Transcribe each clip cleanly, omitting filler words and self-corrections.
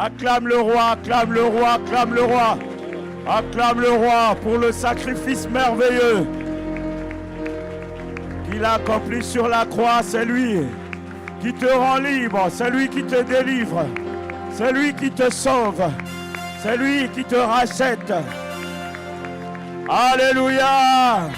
Acclame le roi, acclame le roi, acclame le roi. Acclame le roi pour le sacrifice merveilleux qu'il a accompli sur la croix. C'est lui qui te rend libre, c'est lui qui te délivre, c'est lui qui te sauve, c'est lui qui te rachète. Alléluia!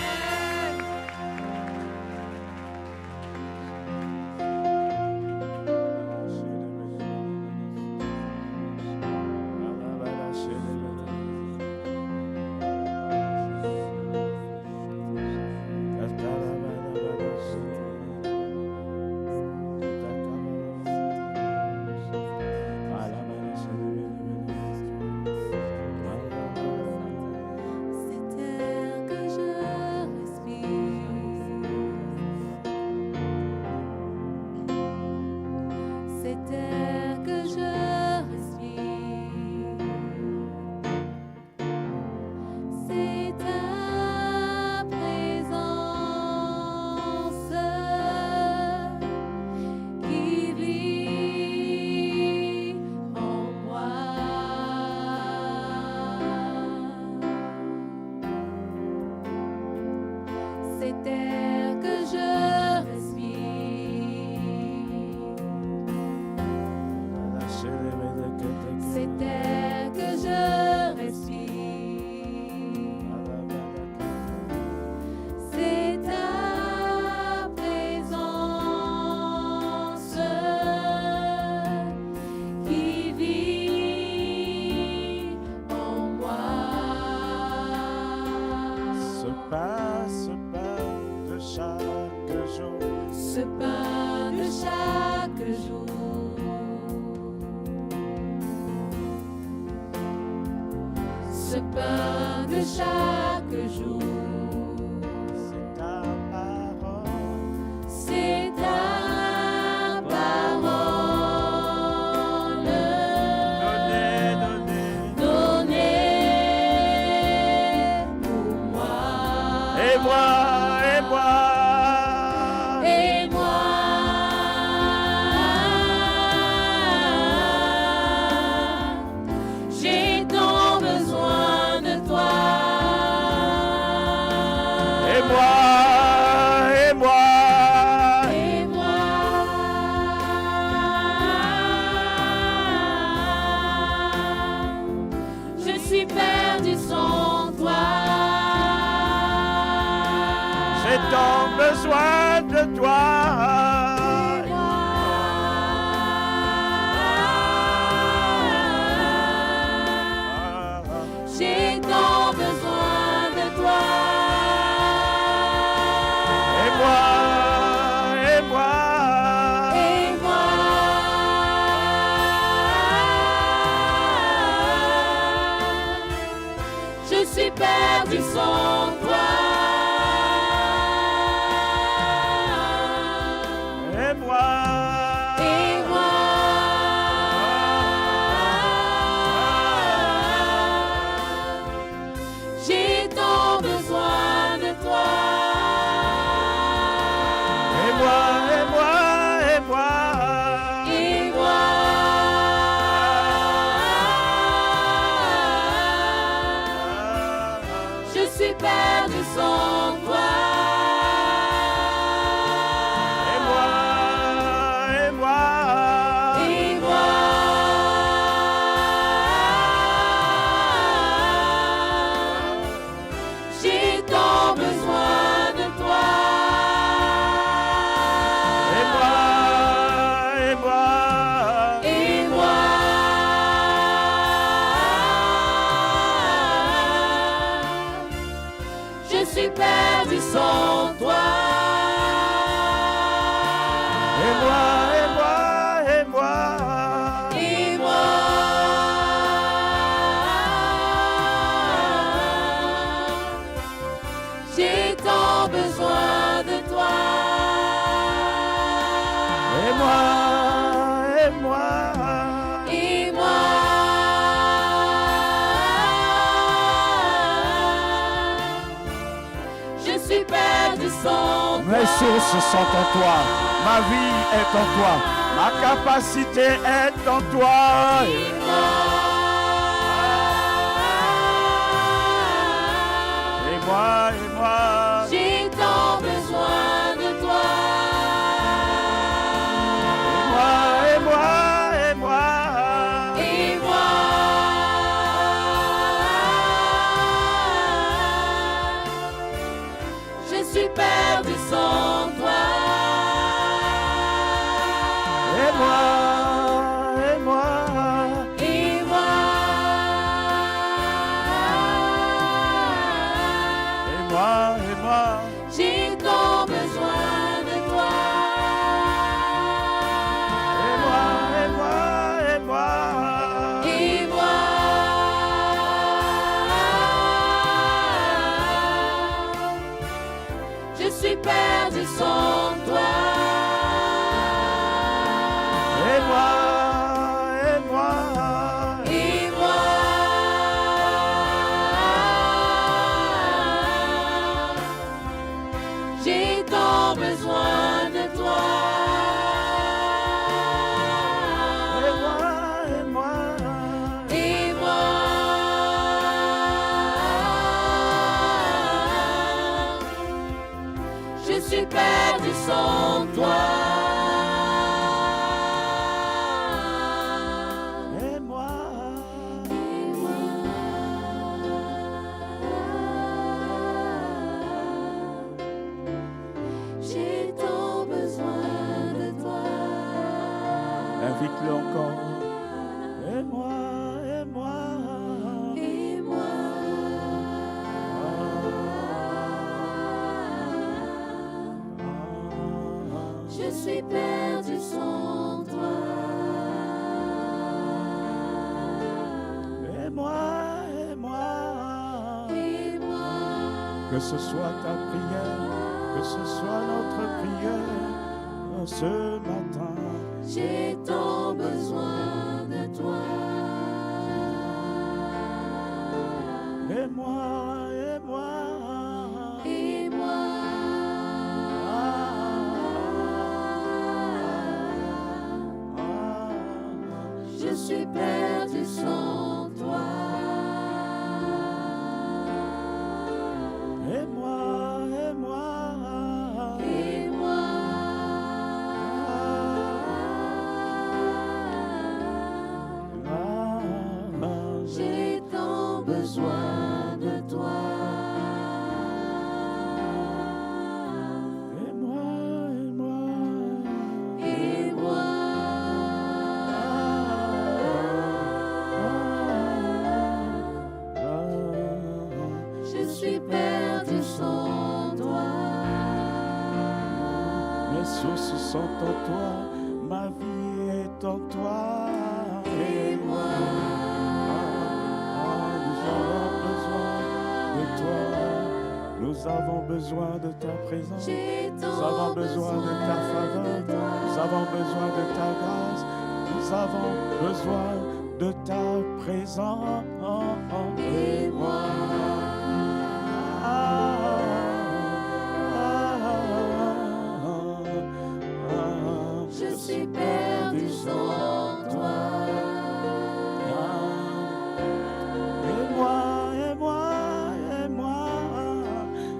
Mes sources sont en toi. Ma vie est en toi. Ma capacité est en toi. Et moi, j'ai tant besoin de toi. et moi, Et moi, je suis perdu sans toi. et moi, Et moi, j'ai tant besoin de toi. et moi, Et moi, je suis perdu sans toi. et moi, Et moi, j'ai tant besoin de toi. et moi, Et moi, je suis perdu sans toi. et moi. J'ai tant besoin de toi. Invite-le encore. Et moi, Et moi, je suis perdu sans toi. et moi. Et moi, Que ce soit ta prière, que ce soit notre prière ce matin. j'ai tant besoin de toi. Et moi, Et moi, je suis perdu sans toi. et moi, Et moi, j'ai tant besoin de toi. et moi, Et moi, je suis perdu sans toi. mes sources sont en toi, ma vie est en toi. Et moi, Nous avons besoin de ta présence. j'ai Nous avons tant besoin de ta faveur. de toi. Nous avons besoin de ta grâce. Nous avons besoin de ta présence. Et moi, je suis perdu sans toi. Et moi,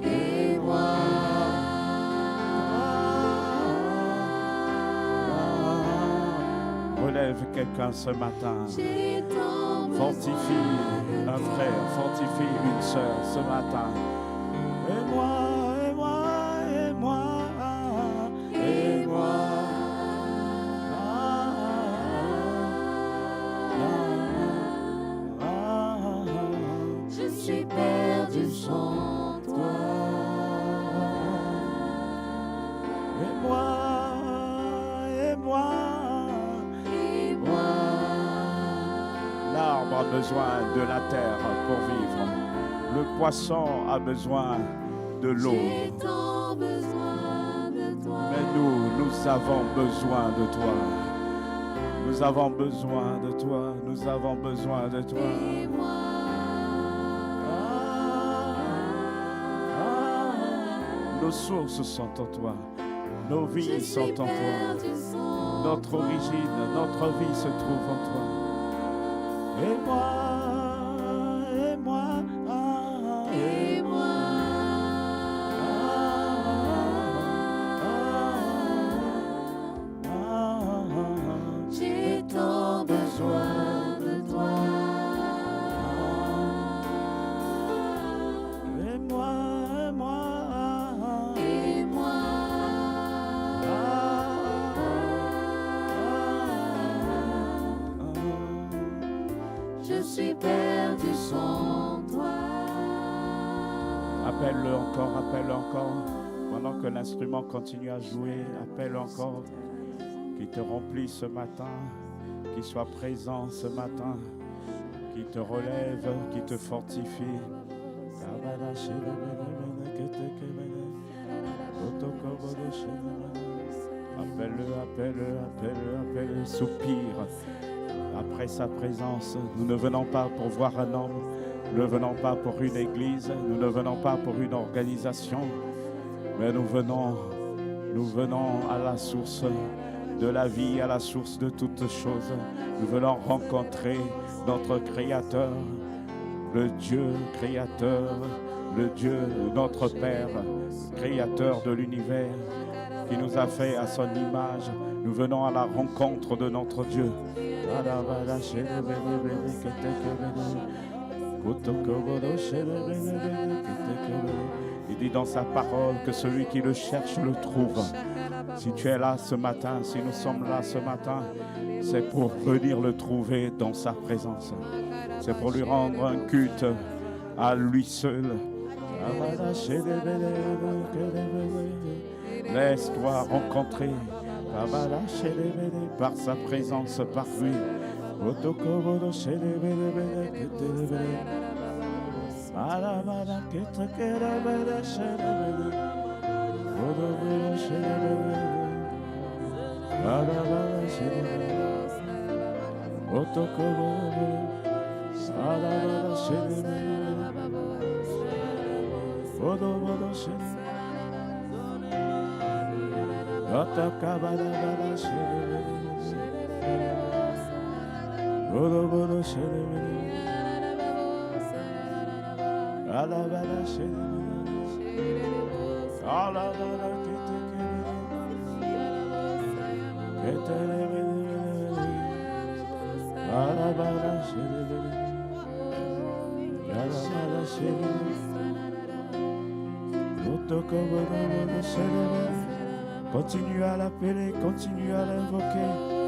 Et moi, relève quelqu'un ce matin. j'ai tant Fortifie un frère, fortifie une sœur ce matin. Et moi, je suis perdu sans toi. et moi, Et moi, l'arbre a besoin de la terre pour vivre. Le poisson a besoin de l'eau. j'ai tant besoin de toi. Mais nous avons besoin de toi. Nous avons besoin de toi. Nous avons besoin de toi. Et moi, Nos sources sont en toi. Nos Je vies suis sont en toi. perdu sans Notre origine, notre vie se trouve en toi. Et moi, et moi, et moi. J'ai tant besoin de toi. et moi, et moi, Et moi. Je suis perdu sans toi. Appelle-le encore, appelle-le encore. Pendant que l'instrument continue à jouer, appelle encore. Qu'il te remplisse ce matin, qu'il soit présent ce matin, qu'il te relève, qu'il te fortifie. Appelle-le, appelle-le, appelle-le, appelle-le, soupire après sa présence. Nous ne venons pas pour voir un homme, nous ne venons pas pour une église, nous ne venons pas pour une organisation, mais nous venons à la source de la vie, à la source de toutes choses. Nous venons rencontrer notre Créateur, le Dieu Créateur, le Dieu, notre Père, Créateur de l'univers, qui nous a fait à son image. Nous venons à la rencontre de notre Dieu. Il dit dans sa parole que celui qui le cherche le trouve. Si tu es là ce matin, si nous sommes là ce matin, c'est pour venir le trouver dans sa présence. C'est pour lui rendre un culte à lui seul. Laisse-toi rencontrer par sa présence, par lui. Continue à l'appeler, continue à l'invoquer.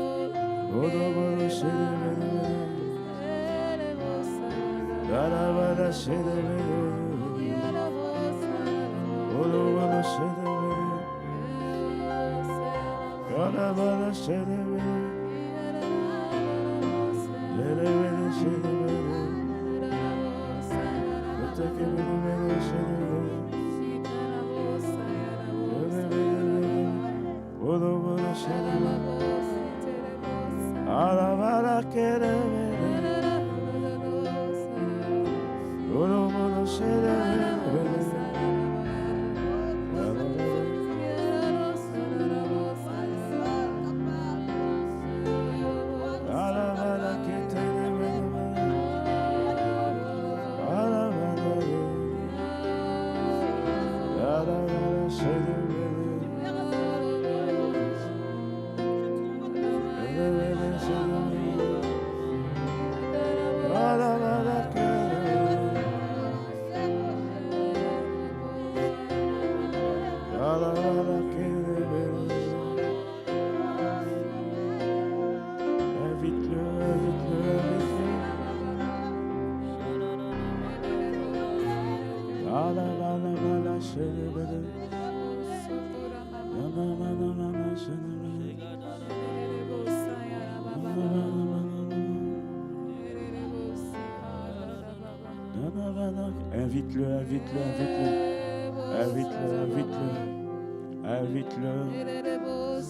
Invite-le, invite-le, invite-le, invite-le, invite-le, invite-le.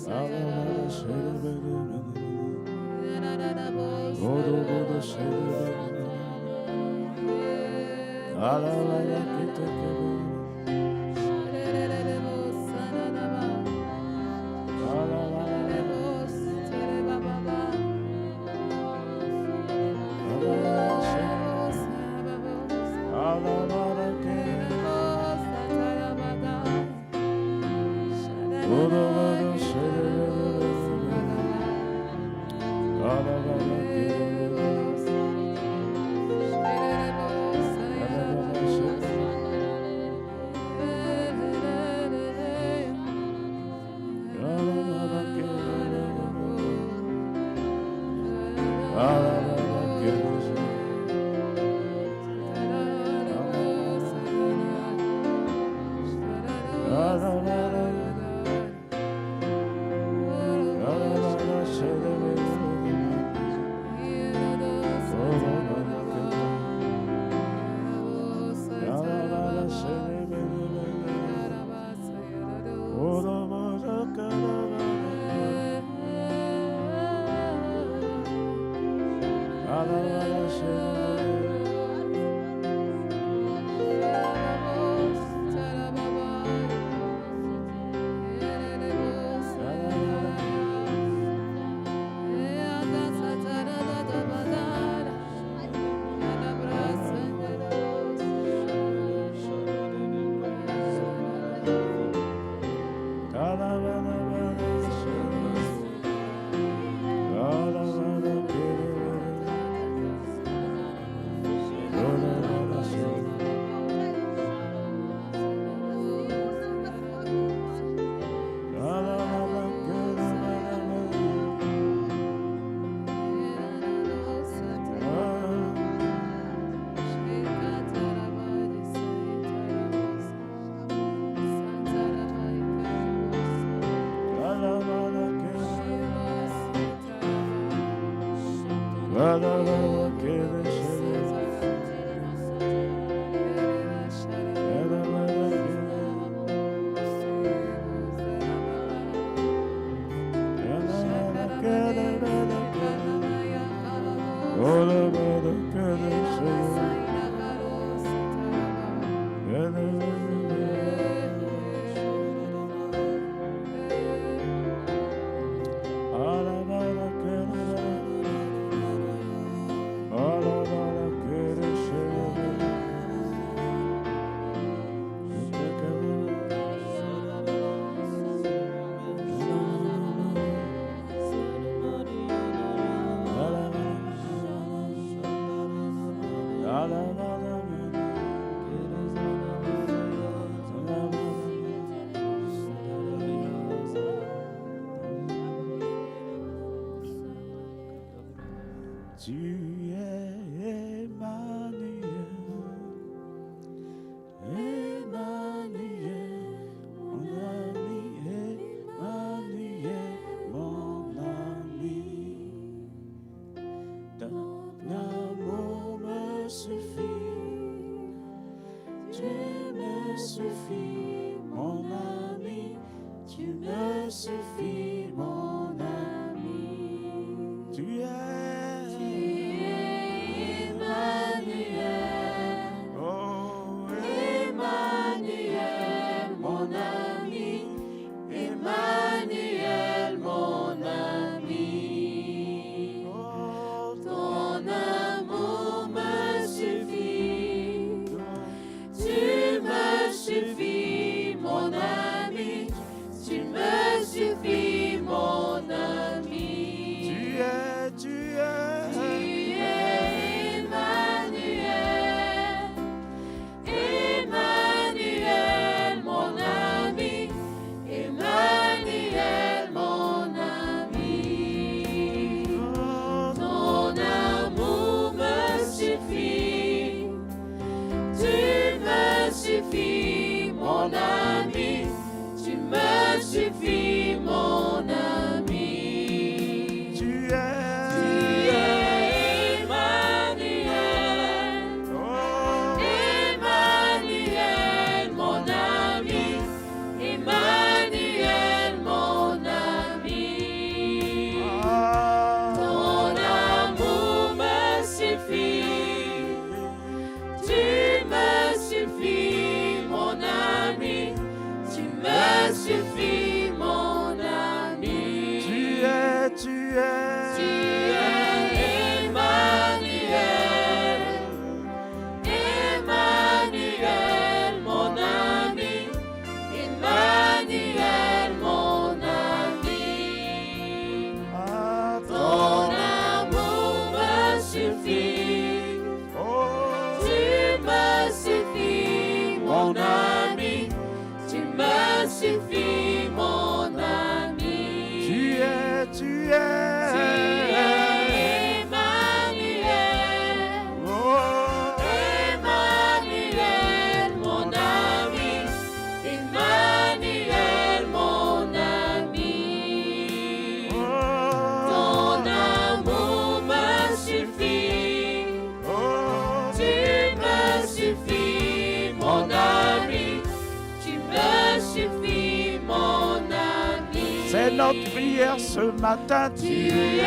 C'est notre prière ce matin. Tu es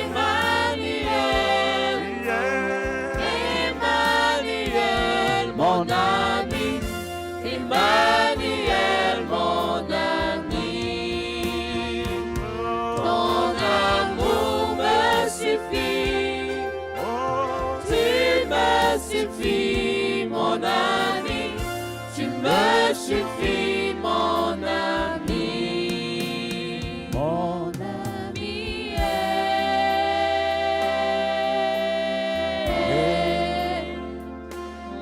Emmanuel. Tu es suffit, mon ami. Mon ami est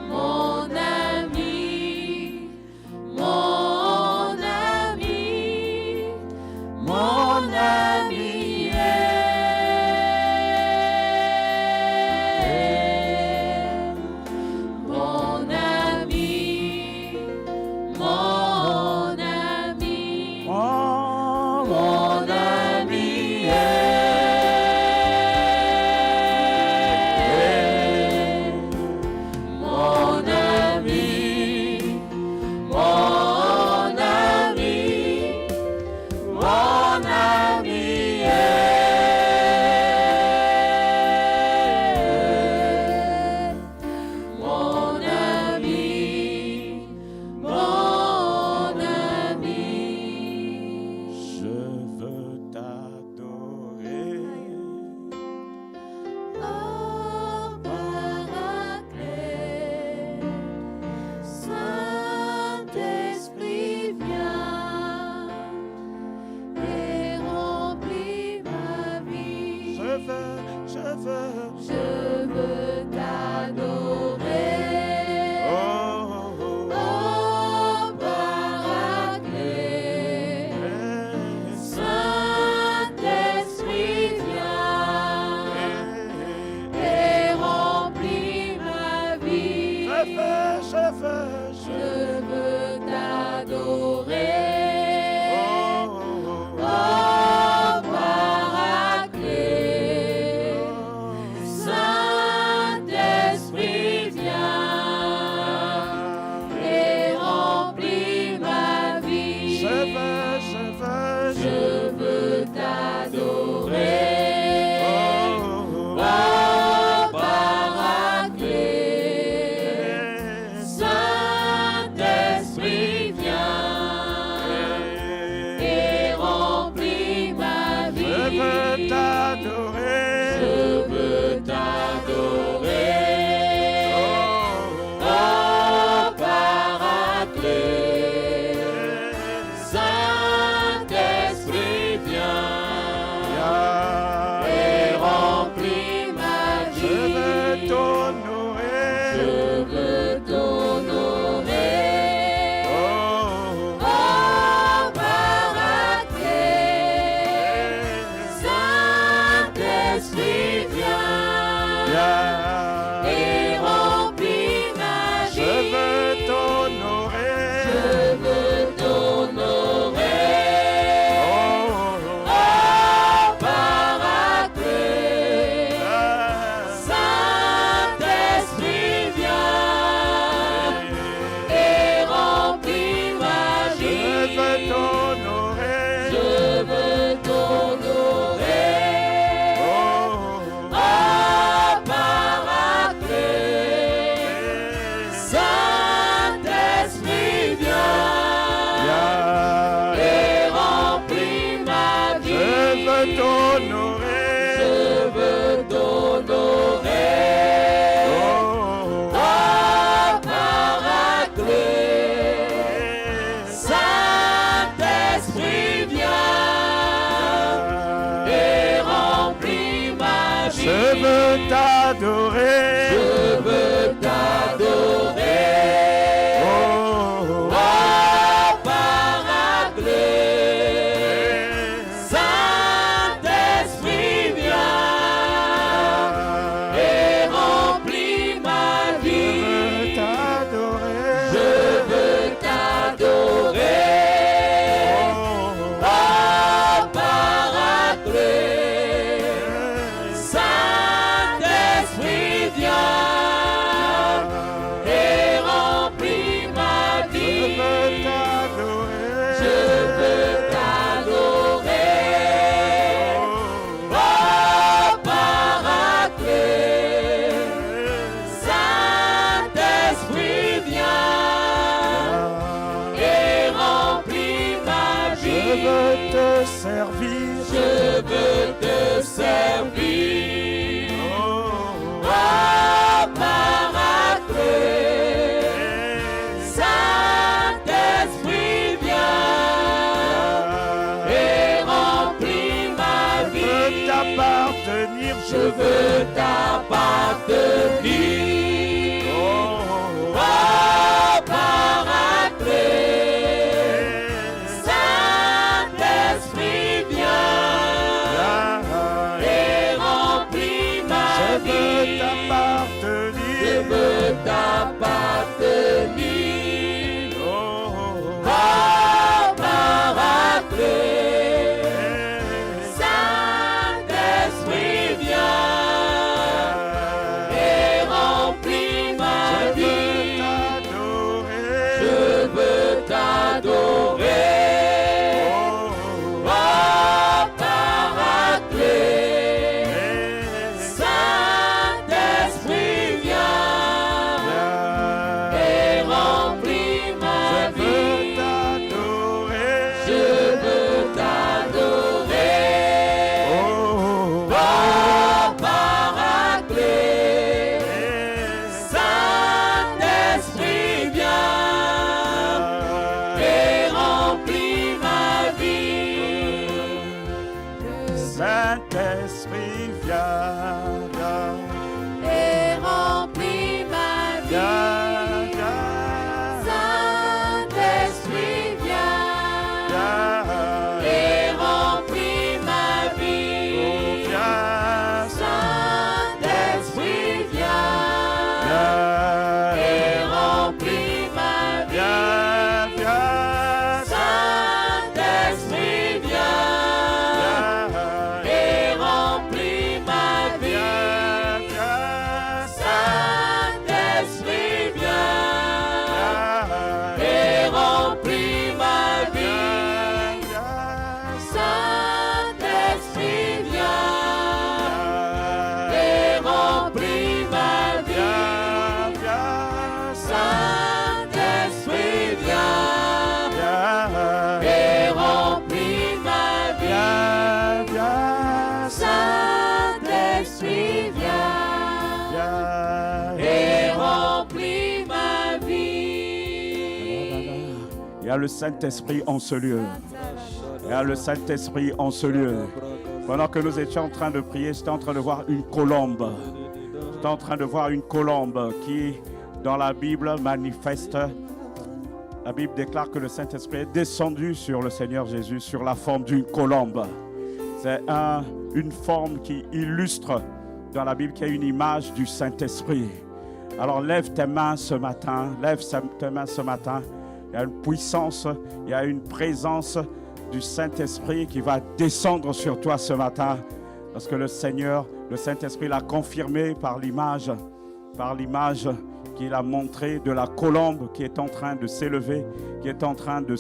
mon ami, mon ami, mon ami est mon ami, mon ami, mon ami est mon ami, mon ami, mon ami est mon ami, mon ami. Je veux t'adorer. Oh Paraclet, Saint-Esprit viens et remplis ma vie. Je veux Je veux t'adorer. oh, Oh Paraclet, Saint-Esprit viens et remplis ma vie. je veux t'adorer. oh, Oh Paraclet, Saint-Esprit viens et remplis ma vie. je veux t'adorer. Oh Paraclet, Saint-Esprit viens et remplis ma vie. je veux t'adorer. Je veux t'adorer. Oh Paraclet, Saint-Esprit viens et remplis ma vie. Je veux t'honorer. Je veux t'honorer. Oh, Oh Paraclet, Saint-Esprit viens et remplis ma vie. je veux t'honorer. Je veux t'honorer. Oh, Oh Paraclet, Saint-Esprit viens et remplis ma je vie. veux t'honorer. Je veux t'honorer. Oh, Oh Paraclet, Saint-Esprit viens et remplis ma vie. je veux t'honorer. Je veux t'honorer. Oh, Oh Paraclet, Saint-Esprit viens et remplis ma vie. je veux t'adorer. Je veux t'adorer. Oh, Oh Paraclet, Saint-Esprit viens et remplis ma je vie. veux t'adorer. Je veux t'adorer. Oh Paraclet, Saint-Esprit viens et remplis ma vie. Je veux t'adorer. Je veux t'adorer. Oh Paraclet, Saint-Esprit viens et remplis ma Je vie. veux te servir. Je veux te servir. Oh, Oh Paraclet, t'appartenir, je veux t'appartenir. Saint-Esprit, viens et remplis ma vie. Je veux t'appartenir. Paraclet. Saint-Esprit, viens et remplis ma vie. Je veux t'adorer. Il y a le Saint-Esprit en ce lieu. Il y a le Saint-Esprit en ce lieu. Pendant que nous étions en train de prier, j'étais en train de voir une colombe. J'étais en train de voir une colombe qui, dans la Bible, manifeste. La Bible déclare que le Saint-Esprit est descendu sur le Seigneur Jésus sur la forme d'une colombe. C'est une forme qui illustre dans la Bible, qui a une image du Saint-Esprit. Alors lève tes mains ce matin, lève tes mains ce matin. Il y a une puissance, il y a une présence du Saint-Esprit qui va descendre sur toi ce matin. Parce que le Seigneur, le Saint-Esprit l'a confirmé par l'image qu'il a montrée de la colombe qui est en train de s'élever, qui est en train de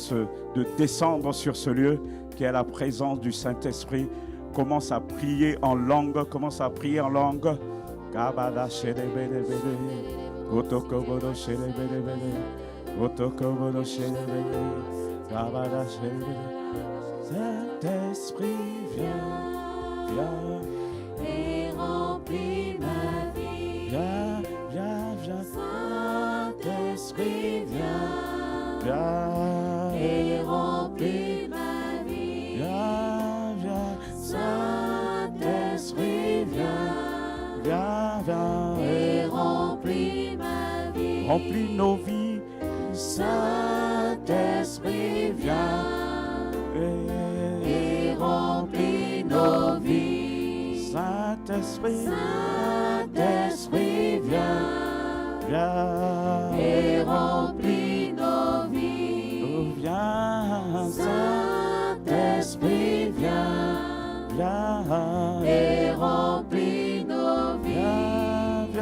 descendre sur ce lieu, qui est la présence du Saint-Esprit. Commence à prier en langue, commence à prier en langue. Saint-Esprit, viens et remplis ma vie. Viens. Saint-Esprit, viens et remplis ma vie. Viens. Saint-Esprit, viens et remplis ma vie. Remplis nos vies. Saint-Esprit, viens et remplis nos vies. Saint-Esprit, viens et remplis nos vies. Saint-Esprit, viens et remplis nos vies.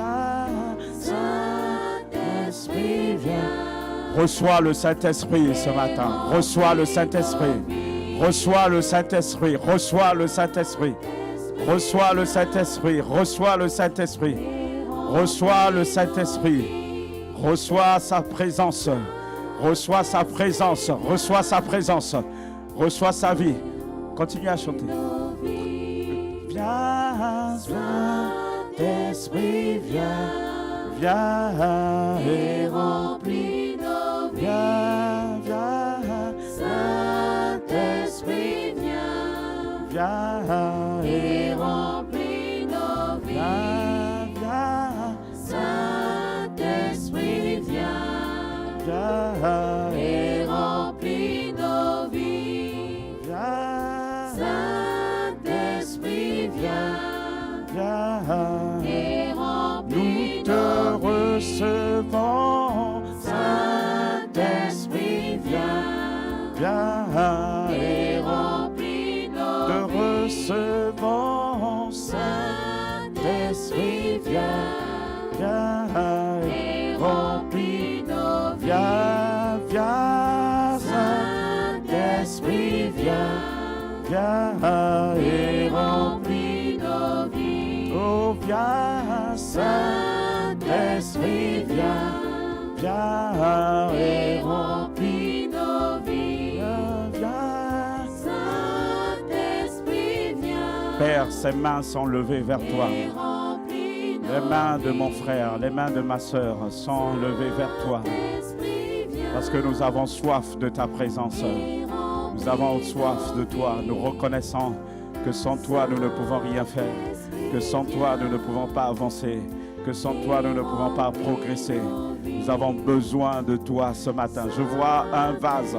Saint-Esprit, viens. Reçois le Saint-Esprit ce matin. Reçois le Saint-Esprit. Reçois le Saint-Esprit. Reçois le Saint-Esprit. Reçois le Saint-Esprit. Reçois le Saint-Esprit. Reçois le Saint-Esprit. Reçois sa présence. Reçois sa présence. Reçois sa présence. Reçois sa vie. Continue à chanter. Viens, Saint-Esprit, viens et remplis nos vies. Viens. Saint-Esprit, viens viens et remplis nos vies. viens, Saint-Esprit, viens viens, et remplis nos vies. viens, Saint-Esprit, viens viens. et remplis Nous te nos vies. recevons, Saint-Esprit, viens viens, et remplis te nos vies. recevons, Saint-Esprit, viens viens, et remplis nos vies. viens, viens, Saint-Esprit, viens viens, et remplis nos vies. oh viens, Saint-Esprit, viens viens, et remplis nos vies. viens. Saint-Esprit, viens Père, ses mains sont levées vers toi. et remplis nos Les mains de mon frère, les mains de ma sœur sont levées vers toi. Saint-Esprit, viens Parce que nous avons soif de ta présence. et remplis Nous avons soif de toi. Nous reconnaissons que sans toi, nous ne pouvons rien faire. Que sans toi, nous ne pouvons pas avancer. Que sans toi, nous ne pouvons pas progresser. Nous avons besoin de toi ce matin. Je vois un vase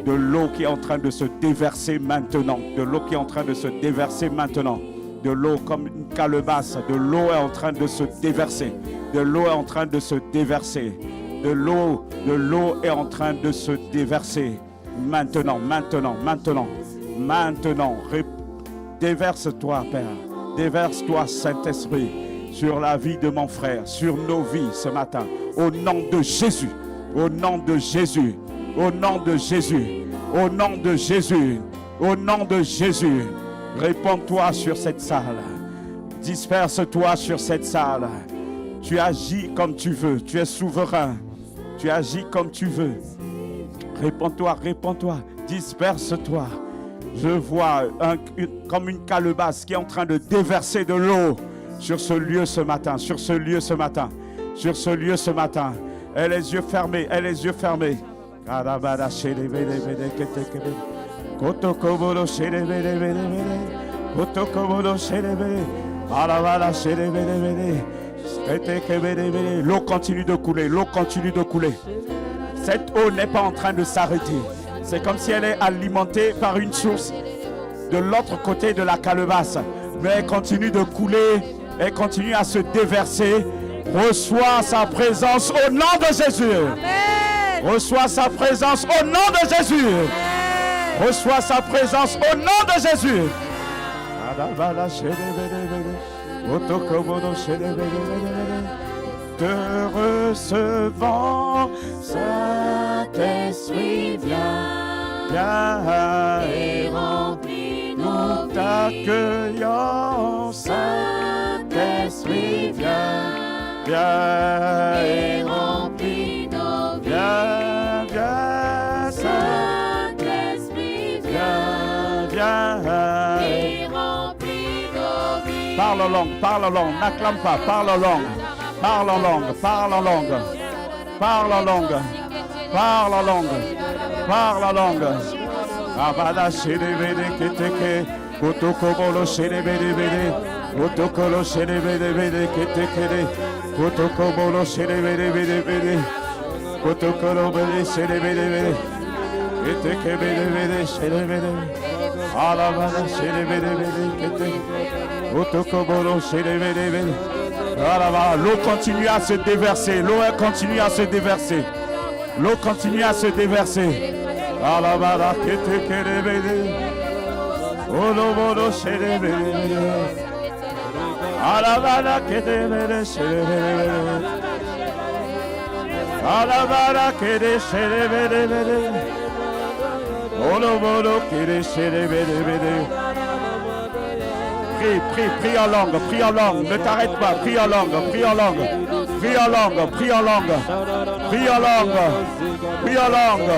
de l'eau qui est en train de se déverser maintenant. De l'eau qui est en train de se déverser maintenant. De l'eau comme une calebasse. De l'eau est en train de se déverser. De l'eau est en train de se déverser. De l'eau est en train de se déverser. Maintenant, maintenant, maintenant, maintenant. Déverse-toi, Père. Déverse-toi, Saint-Esprit, sur la vie de mon frère, sur nos vies ce matin. Au nom de Jésus. Au nom de Jésus. Au nom de Jésus. Au nom de Jésus. Au nom de Jésus. Répands-toi sur cette salle. Disperse-toi sur cette salle. Tu agis comme tu veux. Tu es souverain. Tu agis comme tu veux. Répands-toi, répands-toi. Disperse-toi. Je vois comme une calebasse qui est en train de déverser de l'eau sur ce lieu ce matin. Sur ce lieu ce matin. Sur ce lieu ce matin. Et les yeux fermés. Et les yeux fermés. L'eau continue de couler, l'eau continue de couler. Cette eau n'est pas en train de s'arrêter. C'est comme si elle est alimentée par une source de l'autre côté de la calebasse. Mais elle continue de couler, elle continue à se déverser. Reçois sa présence au nom de Jésus. Amen. Reçois sa présence au nom de Jésus. Amen. Reçois sa présence au nom de Jésus. Te recevons, Saint-Esprit, viens, viens Et et remplis nos nous vies. t'accueillons, Saint-Esprit, viens, viens Et et remplis nos vies. viens, viens, Saint-Esprit, viens viens, viens. et remplis nos vies. Parle en langue, n'acclame pas, parle en langue, parle en langue, parle en langue, parle en langue, parle en langue, parle en langue. Abada shedebede keteke, otokobolo shedebede bede, otokolo shedebede bede ketekede, otokobolo shedebede bede bede, otokolo bede shedebede bede, ketekebede bede shedebede, alabada shedebede bede keteke. L'eau continue à se déverser. L'eau continue à se déverser. L'eau continue à se déverser. Prie en langue, ne t'arrête pas, prie en langue, prie en langue, prie en langue, prie en langue, prie en langue, prie en langue,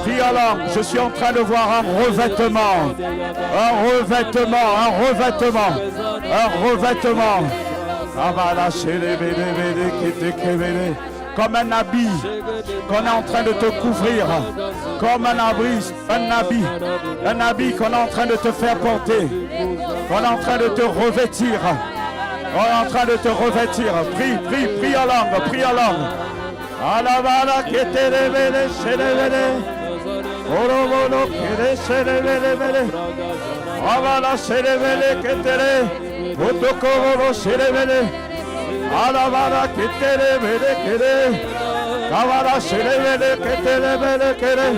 prie en langue. Je suis en train de voir un revêtement, un revêtement, un revêtement, un revêtement. comme un habit qu'on est en train de te couvrir, comme un habit qu'on est en train de te faire porter, qu'on est en train de te revêtir. On est en train de te revêtir. Prie en langue, prie en langue. Alabala que te révèle, se révèle. Orobolo que se révèle. Avala se révèle que te révèle. Otokoro se révèle. Alabala que te révèle que révèle. Kavala se révèle que te révèle que révèle.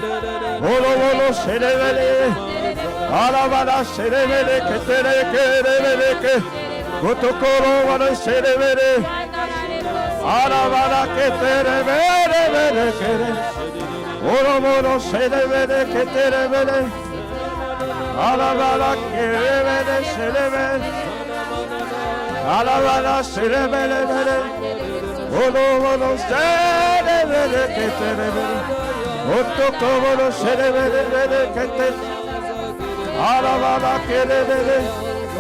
Orobolo se révèle. Alabala se révèle que te révèle que révèle. Otokoro wana se révèle. Alabala que te révèle que révèle. Orobolo se révèle que te révèle. Alabala que révèle se révèle. Alabala se révèle. Orobolo se révèle que te révèle. Otokoro se révèle que te révèle. Alabala que révèle.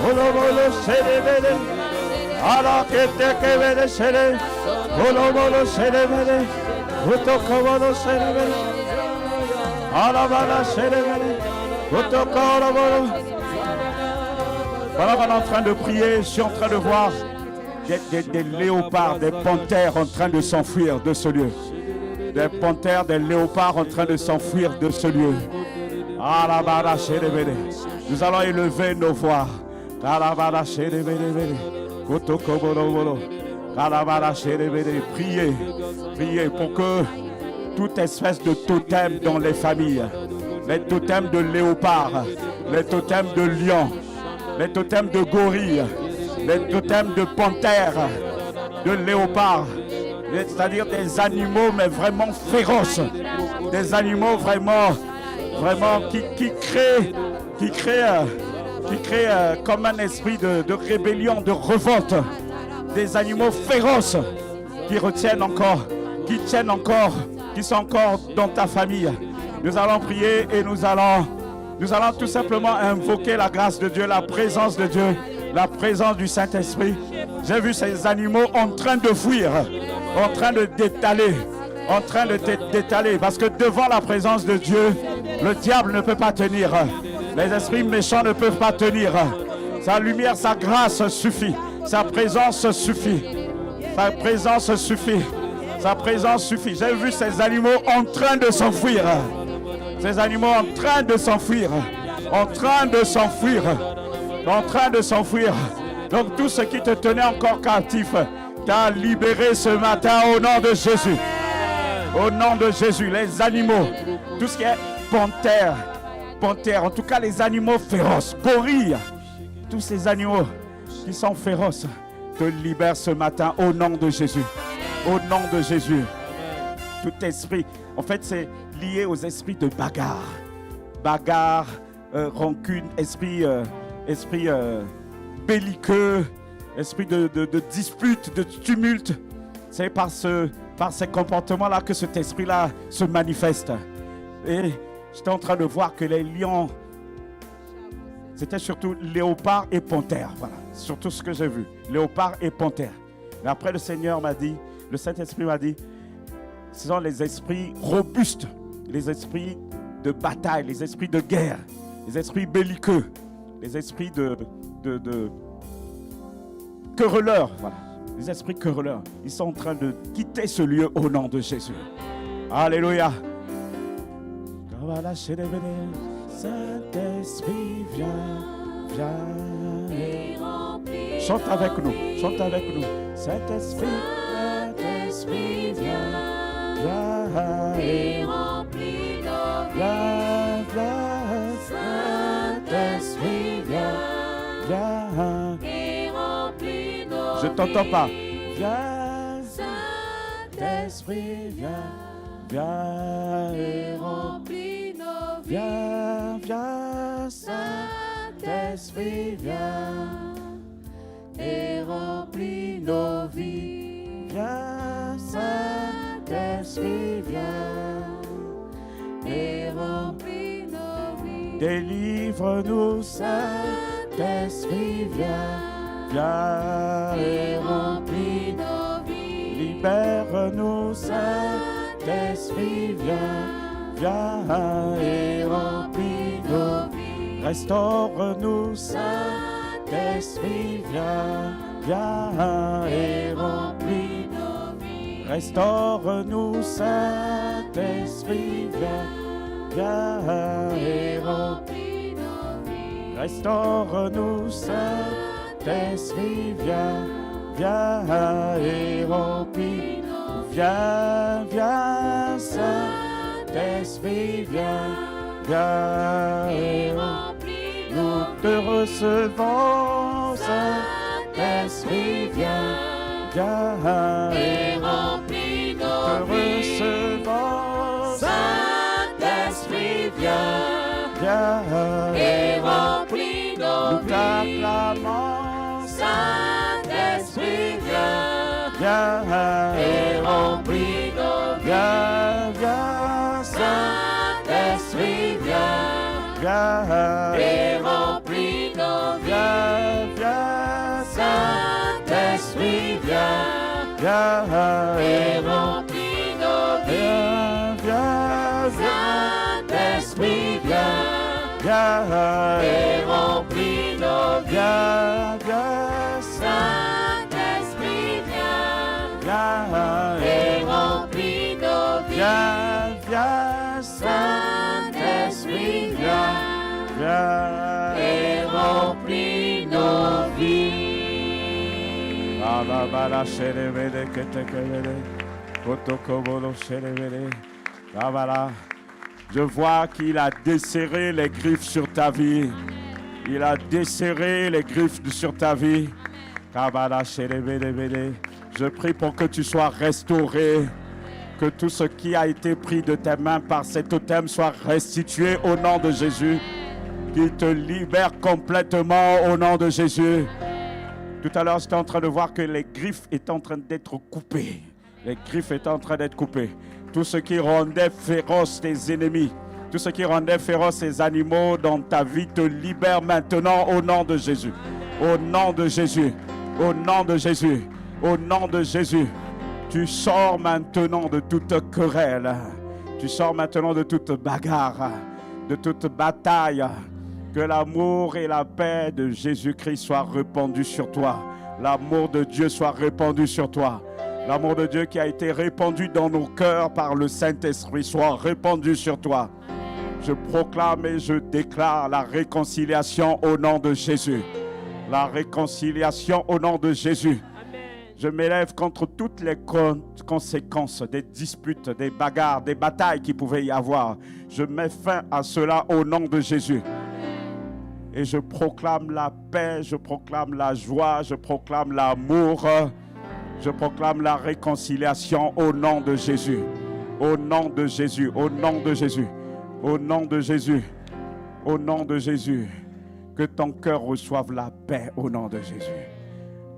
Olobolo serebele, ala kete kevele sere, olobolo serebele, utokobolo serebele, ala bala serebele, utokobolo. Voilà, on est en train de prier, je suis en train de voir des léopards, des panthères en train de s'enfuir de ce lieu. Des panthères, des léopards en train de s'enfuir de ce lieu. Ala bala serebele. Nous allons élever nos voix. Priez pour que toute espèce de totem dans les familles, les totems de léopards, les totems de lions, les totems de gorilles, les totems de panthères, de léopards, c'est-à-dire des animaux mais vraiment féroces, des animaux vraiment qui créent comme un esprit de rébellion, de révolte, des animaux féroces qui retiennent encore, qui tiennent encore, qui sont encore dans ta famille. Nous allons prier et nous allons tout simplement invoquer la grâce de Dieu, la présence de Dieu, la présence du Saint-Esprit. J'ai vu ces animaux en train de fuir, en train de d'étaler, parce que devant la présence de Dieu, le diable ne peut pas tenir. Les esprits méchants ne peuvent pas tenir. Sa lumière, sa grâce suffit. Sa présence suffit. Sa présence suffit. Sa présence suffit. J'ai vu ces animaux en train de s'enfuir. Ces animaux en train de s'enfuir. En train de s'enfuir. En train de s'enfuir. Donc tout ce qui te tenait encore captif t'a libéré ce matin au nom de Jésus. Au nom de Jésus, les animaux, tout ce qui est panthère, en tout cas les animaux féroces, gorilles, tous ces animaux qui sont féroces, te libèrent ce matin au nom de Jésus. Au nom de Jésus. Tout esprit, en fait c'est lié aux esprits de bagarre, rancune, esprit belliqueux, esprit de dispute, de tumulte. C'est par ces comportements-là que cet esprit-là se manifeste. Et j'étais en train de voir que les lions, c'était surtout léopards et panthères. Voilà, c'est surtout ce que j'ai vu. Léopards et panthères. Mais après, le Seigneur m'a dit, le Saint-Esprit m'a dit, ce sont les esprits robustes, les esprits de bataille, les esprits de guerre, les esprits belliqueux, les esprits de querelleurs. Voilà, les esprits querelleurs. Ils sont en train de quitter ce lieu au nom de Jésus. Alléluia. Saint-Esprit, viens et remplis. Chante avec nous. Saint-Esprit, viens et remplis nos vies. Saint-Esprit, viens et remplis nos vies. Je t'entends pas. Viens, Saint-Esprit, viens et remplis nos vies. Viens, Saint-Esprit, viens et remplis nos vies. Viens, Saint-Esprit, viens et remplis nos vies. Délivre-nous, Saint-Esprit, viens et remplis nos vies. Libère-nous, Saint-Esprit. viens et remplis nos vies. Restaure-nous, Saint-Esprit, viens et remplis nos vies. Restaure-nous, Saint-Esprit, viens et remplis nos vies. Restaure-nous, Saint-Esprit, viens et remplis. Viens, Saint-Esprit, viens et remplis. Nous te recevons, Saint-Esprit, viens et remplis nos vies. Te recevons, Saint-Esprit, viens et remplis nos vies. Nous t'acclamons, Saint-Esprit, viens et remplis nos vies. Viens, Saint-Esprit, viens et remplis nos vies. Viens, Saint-Esprit, viens et remplis nos vies. Viens, Saint-Esprit, viens et remplis nos vies. Viens, Saint-Esprit, viens et remplis nos vies. Viens, Saint-Esprit, viens et remplis nos vies. Je vois qu'il a desserré les griffes sur ta vie. Il a desserré les griffes sur ta vie. Je prie pour que tu sois restauré, que tout ce qui a été pris de tes mains par cet totem soit restitué au nom de Jésus, qu'il te libère complètement au nom de Jésus. Tout à l'heure, j'étais en train de voir que les griffes étaient en train d'être coupées. Les griffes étaient en train d'être coupées. Tout ce qui rendait féroce tes ennemis, tout ce qui rendait féroce ces animaux dans ta vie te libère maintenant au nom de Jésus. Au nom de Jésus. Au nom de Jésus. Au nom de Jésus. Tu sors maintenant de toute querelle. Tu sors maintenant de toute bagarre, de toute bataille. Que l'amour et la paix de Jésus-Christ soient répandus sur toi. L'amour de Dieu soit répandu sur toi. L'amour de Dieu qui a été répandu dans nos cœurs par le Saint-Esprit soit répandu sur toi. Je proclame et je déclare la réconciliation au nom de Jésus. La réconciliation au nom de Jésus. Je m'élève contre toutes les conséquences des disputes, des bagarres, des batailles qui pouvaient y avoir. Je mets fin à cela au nom de Jésus. Et je proclame la paix, je proclame la joie, je proclame l'amour, je proclame la réconciliation au nom de Jésus. Au nom de Jésus, au nom de Jésus, au nom de Jésus, au nom de Jésus. Que ton cœur reçoive la paix au nom de Jésus.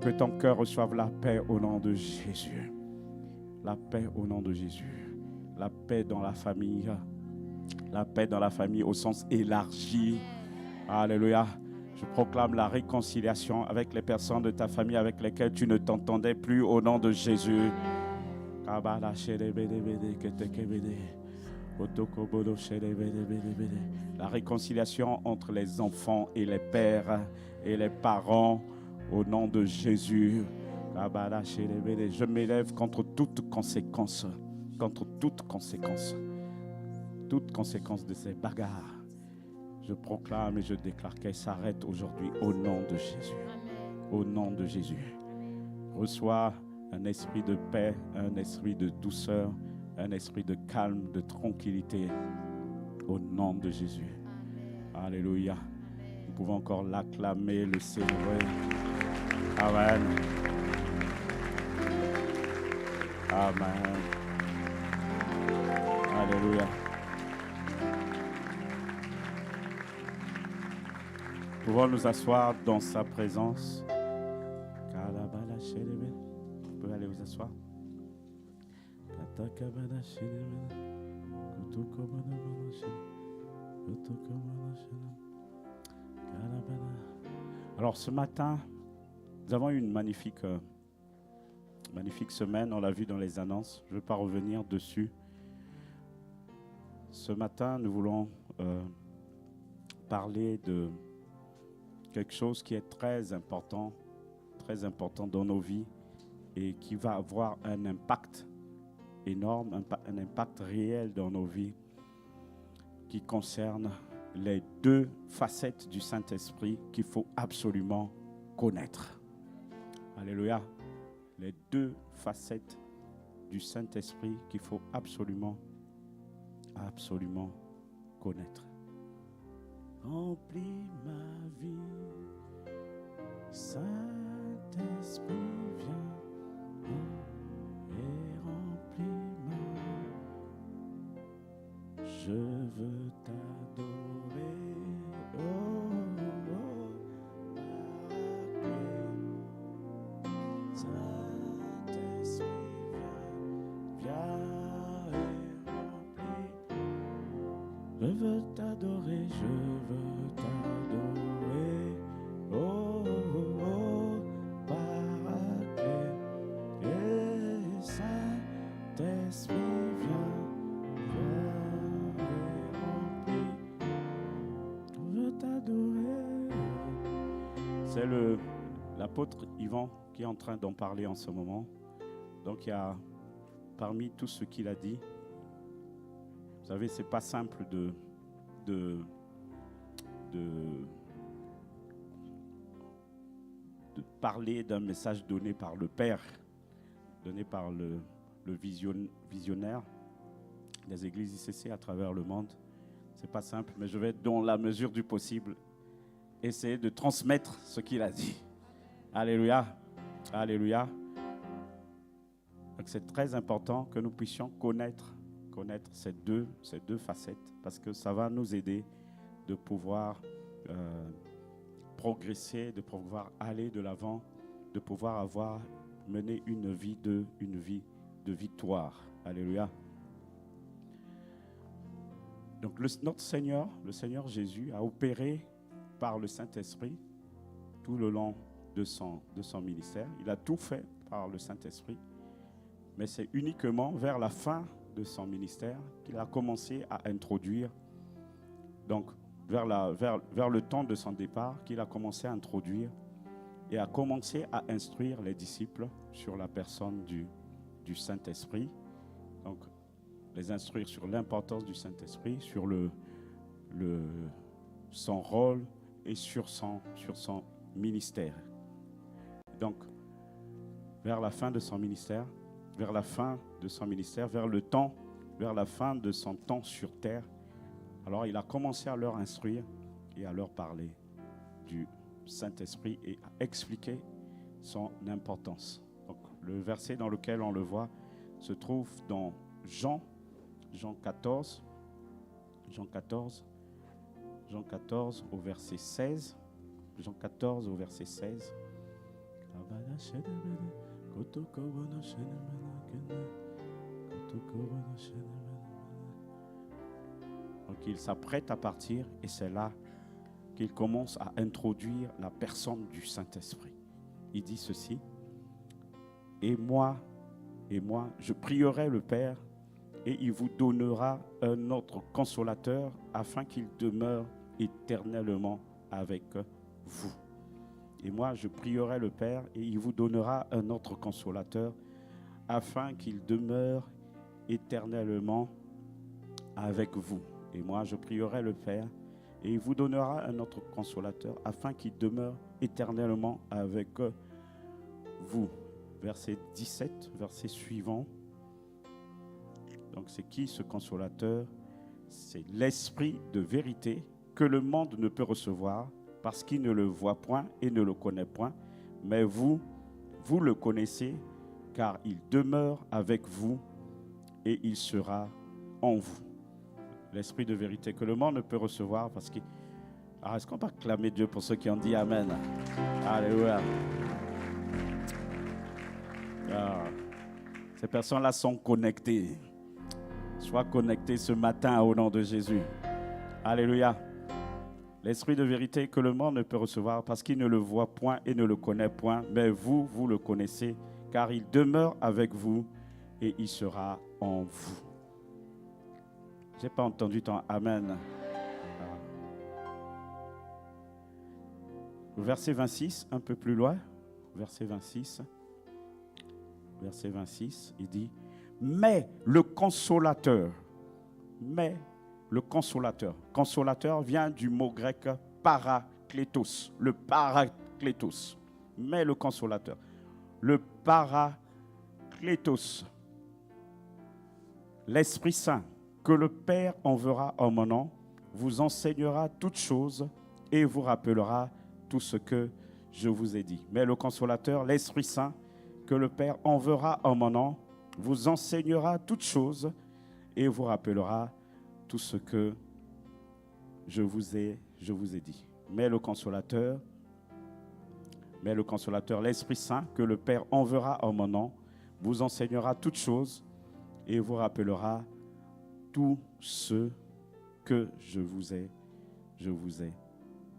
Que ton cœur reçoive la paix au nom de Jésus. La paix au nom de Jésus. La paix dans la famille. La paix dans la famille au sens élargi. Alléluia. Je proclame la réconciliation avec les personnes de ta famille avec lesquelles tu ne t'entendais plus au nom de Jésus. La réconciliation entre les enfants et les pères et les parents au nom de Jésus. Je m'élève contre toute conséquence de ces bagarres. Je proclame et je déclare qu'elle s'arrête aujourd'hui au nom de Jésus. Au nom de Jésus. Reçois un esprit de paix, un esprit de douceur, un esprit de calme, de tranquillité. Au nom de Jésus. Alléluia. Nous pouvons encore l'acclamer, le célébrer. Amen. Amen. Alléluia. Nous pouvons nous asseoir dans sa présence. Vous pouvez aller vous asseoir. Alors ce matin, nous avons eu une magnifique semaine, on l'a vu dans les annonces, je ne vais pas revenir dessus. Ce matin, nous voulons parler de quelque chose qui est très important dans nos vies et qui va avoir un impact énorme, un impact réel dans nos vies, qui concerne les deux facettes du Saint-Esprit qu'il faut absolument connaître. Alléluia. Les deux facettes du Saint-Esprit qu'il faut absolument connaître. Remplis ma vie, Saint-Esprit, viens et remplis-moi. Je veux t'adorer, Saint-Esprit, viens et remplis. Je veux t'adorer, Paraclet. Et Saint-Esprit, viens et remplis. Je veux t'adorer. C'est l'apôtre Yvan qui est en train d'en parler en ce moment. Donc il y a parmi tout ce qu'il a dit, vous savez, c'est pas simple de parler d'un message donné par le Père, donné par le visionnaire des églises ICC à travers le monde. C'est pas simple, mais je vais, dans la mesure du possible, essayer de transmettre ce qu'il a dit. Alléluia. Alléluia. Donc c'est très important que nous puissions connaître ces deux facettes, parce que ça va nous aider de pouvoir progresser, de pouvoir aller de l'avant, de pouvoir mener une vie de victoire. Alléluia. Donc notre Seigneur, le Seigneur Jésus, a opéré par le Saint-Esprit tout le long de son ministère. Il a tout fait par le Saint-Esprit, mais c'est uniquement vers la fin de son ministère qu'il a commencé à introduire, donc vers le temps de son départ, qu'il a commencé à introduire et a commencé à instruire les disciples sur la personne du Saint-Esprit. Donc, les instruire sur l'importance du Saint-Esprit, sur son rôle et sur son ministère. Donc, vers la fin de son ministère, vers la fin de son temps sur terre, alors il a commencé à leur instruire et à leur parler du Saint-Esprit et à expliquer son importance. Donc, le verset dans lequel on le voit se trouve dans Jean 14 au verset 16. Jean 14 au verset 16. Donc il s'apprête à partir et c'est là qu'il commence à introduire la personne du Saint-Esprit. Il dit ceci: et moi, je prierai le Père et il vous donnera un autre consolateur afin qu'il demeure éternellement avec vous. Et moi, je prierai le Père et il vous donnera un autre consolateur afin qu'il demeure éternellement avec vous. Et moi, je prierai le Père et il vous donnera un autre consolateur afin qu'il demeure éternellement avec vous. Verset 17, verset suivant. Donc, c'est qui ce consolateur? C'est l'Esprit de vérité que le monde ne peut recevoir parce qu'il ne le voit point et ne le connaît point. Mais vous le connaissez car il demeure avec vous et il sera en vous. L'Esprit de vérité que le monde ne peut recevoir parce qu'il... Alors, est-ce qu'on peut acclamer Dieu pour ceux qui ont dit Amen? Alléluia. Ces personnes-là sont connectées. Sois connecté ce matin au nom de Jésus. Alléluia. L'Esprit de vérité que le monde ne peut recevoir parce qu'il ne le voit point et ne le connaît point. Mais vous le connaissez car il demeure avec vous et il sera en vous. Je n'ai pas entendu ton Amen. Verset 26, un peu plus loin. Verset 26, il dit, mais le consolateur, consolateur vient du mot grec paraklétos, le paraklétos, mais le consolateur, le paraklétos, l'Esprit Saint, que le Père enverra en mon nom, vous enseignera toutes choses et vous rappellera tout ce que je vous ai dit. Mais le consolateur, l'Esprit Saint, que le Père enverra en mon nom, vous enseignera toutes choses et vous rappellera tout ce que je vous ai dit. Mais le consolateur, l'Esprit Saint, que le Père enverra en mon nom, vous enseignera toutes choses et vous rappellera tout ce que je vous ai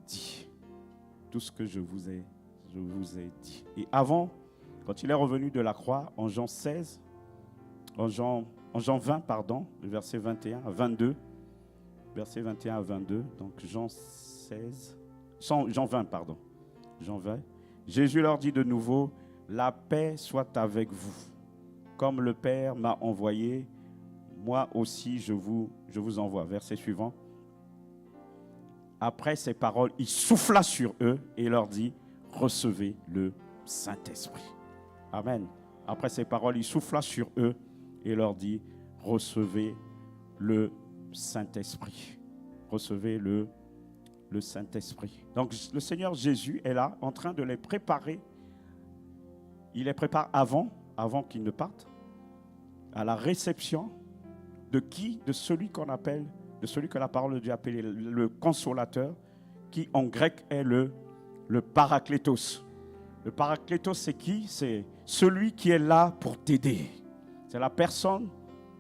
dit. Tout ce que je vous ai dit. Et avant, quand il est revenu de la croix, en Jean 20, le verset 21 à 22, donc Jean 20, Jésus leur dit de nouveau, la paix soit avec vous. Comme le Père m'a envoyé, moi aussi je vous envoie. Verset suivant. Après ces paroles, il souffla sur eux et leur dit, recevez le Saint-Esprit. Amen. Après ces paroles, il souffla sur eux et leur dit, recevez le Saint-Esprit. Recevez le Saint-Esprit. Donc le Seigneur Jésus est là en train de les préparer. Il les prépare avant qu'ils ne partent, à la réception de qui? De celui qu'on appelle, de celui que la parole de Dieu appelle le consolateur, qui en grec est le paraklétos. Le paraklétos, c'est qui? C'est celui qui est là pour t'aider. C'est la personne,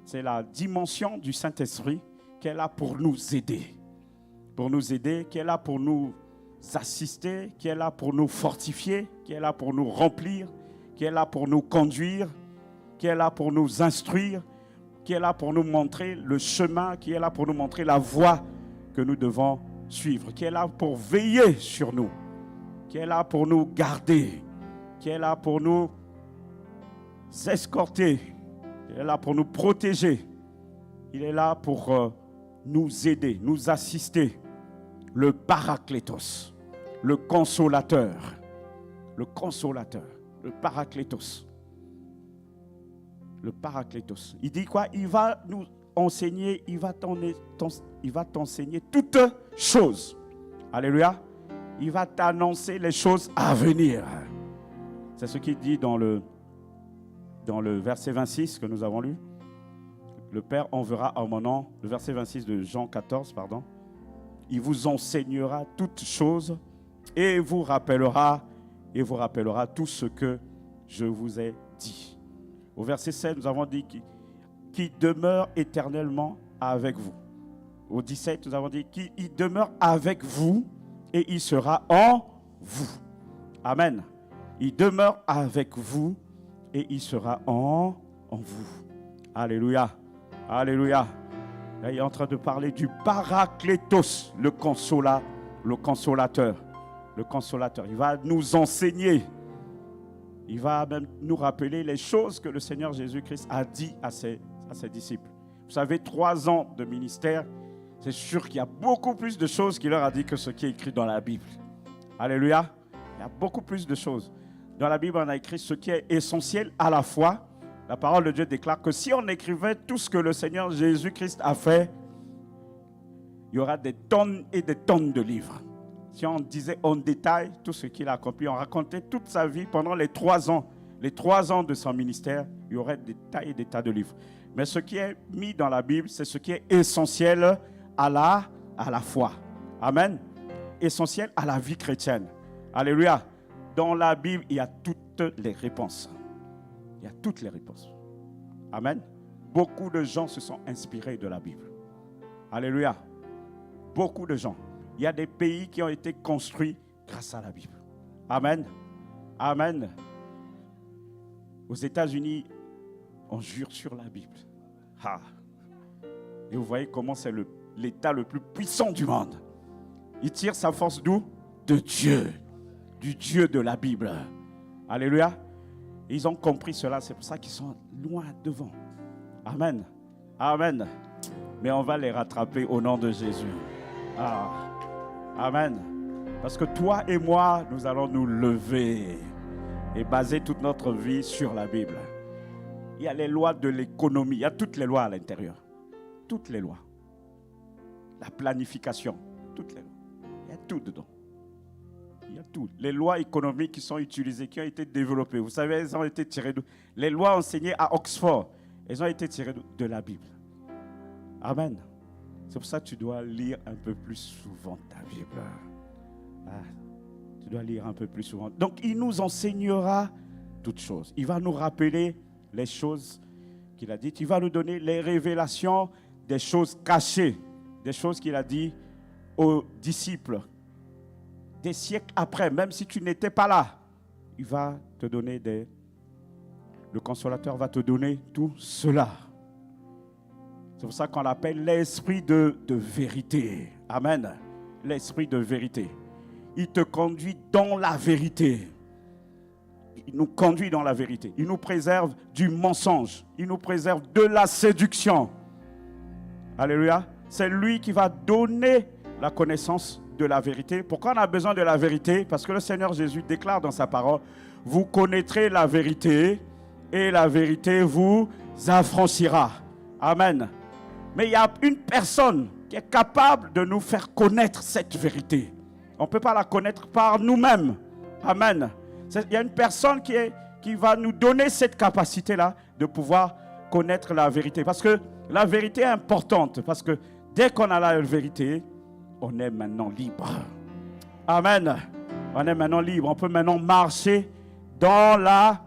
c'est la dimension du Saint-Esprit qui est là pour nous aider. Pour nous aider, qui est là pour nous assister, qui est là pour nous fortifier, qui est là pour nous remplir, qui est là pour nous conduire, qui est là pour nous instruire, qui est là pour nous montrer le chemin, qui est là pour nous montrer la voie que nous devons suivre, qui est là pour veiller sur nous, qui est là pour nous garder, qui est là pour nous escorter, qui est là pour nous protéger. Il est là pour nous aider, nous assister. Le paraklétos, le consolateur, le paraklétos. Le paraklétos. Il dit quoi? Il va nous enseigner, il va t'enseigner toutes choses. Alléluia. Il va t'annoncer les choses à venir. C'est ce qu'il dit dans le verset 26 que nous avons lu. Le Père enverra en mon nom, le verset 26 de Jean 14, pardon. Il vous enseignera toutes choses et vous rappellera tout ce que je vous ai dit. Au verset 7, nous avons dit qui demeure éternellement avec vous. Au 17, nous avons dit qu'il demeure avec vous et il sera en vous. Amen. Il demeure avec vous et il sera en vous. Alléluia. Alléluia. Là, il est en train de parler du paraklétos, le consolateur. Le consolateur. Il va nous enseigner. Il va même nous rappeler les choses que le Seigneur Jésus-Christ a dit à ses disciples. Vous savez, 3 ans de ministère, c'est sûr qu'il y a beaucoup plus de choses qu'il leur a dit que ce qui est écrit dans la Bible. Alléluia. Il y a beaucoup plus de choses. Dans la Bible, on a écrit ce qui est essentiel à la foi. La parole de Dieu déclare que si on écrivait tout ce que le Seigneur Jésus-Christ a fait, il y aura des tonnes et des tonnes de livres. Si on disait en détail tout ce qu'il a accompli, on racontait toute sa vie pendant les 3 ans de son ministère, il y aurait des tas et des tas de livres. Mais ce qui est mis dans la Bible, c'est ce qui est essentiel à la foi. Amen. Essentiel à la vie chrétienne. Alléluia. Dans la Bible, il y a toutes les réponses. Il y a toutes les réponses. Amen. Beaucoup de gens se sont inspirés de la Bible. Alléluia. Beaucoup de gens. Il y a des pays qui ont été construits grâce à la Bible. Amen. Amen. Aux États-Unis, on jure sur la Bible. Et vous voyez comment c'est l'État le plus puissant du monde. Il tire sa force d'où? De Dieu. Du Dieu de la Bible. Alléluia. Ils ont compris cela, c'est pour ça qu'ils sont loin devant. Amen. Amen. Mais on va les rattraper au nom de Jésus. Ah. Amen. Parce que toi et moi, nous allons nous lever et baser toute notre vie sur la Bible. Il y a les lois de l'économie, il y a toutes les lois à l'intérieur. Toutes les lois. La planification, toutes les lois. Il y a tout dedans. Il y a tout. Les lois économiques qui sont utilisées, qui ont été développées. Vous savez, elles ont été tirées d'où? Les lois enseignées à Oxford, elles ont été tirées de la Bible. Amen. C'est pour ça que tu dois lire un peu plus souvent ta Bible. Ah, tu dois lire un peu plus souvent. Donc, il nous enseignera toutes choses. Il va nous rappeler les choses qu'il a dites. Il va nous donner les révélations des choses cachées, des choses qu'il a dit aux disciples. Des siècles après, même si tu n'étais pas là, il va te donner le consolateur va te donner tout cela. C'est pour ça qu'on l'appelle l'esprit de vérité. Amen. L'esprit de vérité. Il te conduit dans la vérité. Il nous conduit dans la vérité. Il nous préserve du mensonge. Il nous préserve de la séduction. Alléluia. C'est lui qui va donner la connaissance de la vérité. Pourquoi on a besoin de la vérité? Parce que le Seigneur Jésus déclare dans sa parole, vous connaîtrez la vérité et la vérité vous affranchira. Amen. Mais il y a une personne qui est capable de nous faire connaître cette vérité. On ne peut pas la connaître par nous-mêmes. Amen. Il y a une personne qui va nous donner cette capacité-là de pouvoir connaître la vérité. Parce que la vérité est importante. Parce que dès qu'on a la vérité, on est maintenant libre. Amen. On est maintenant libre. On peut maintenant marcher dans la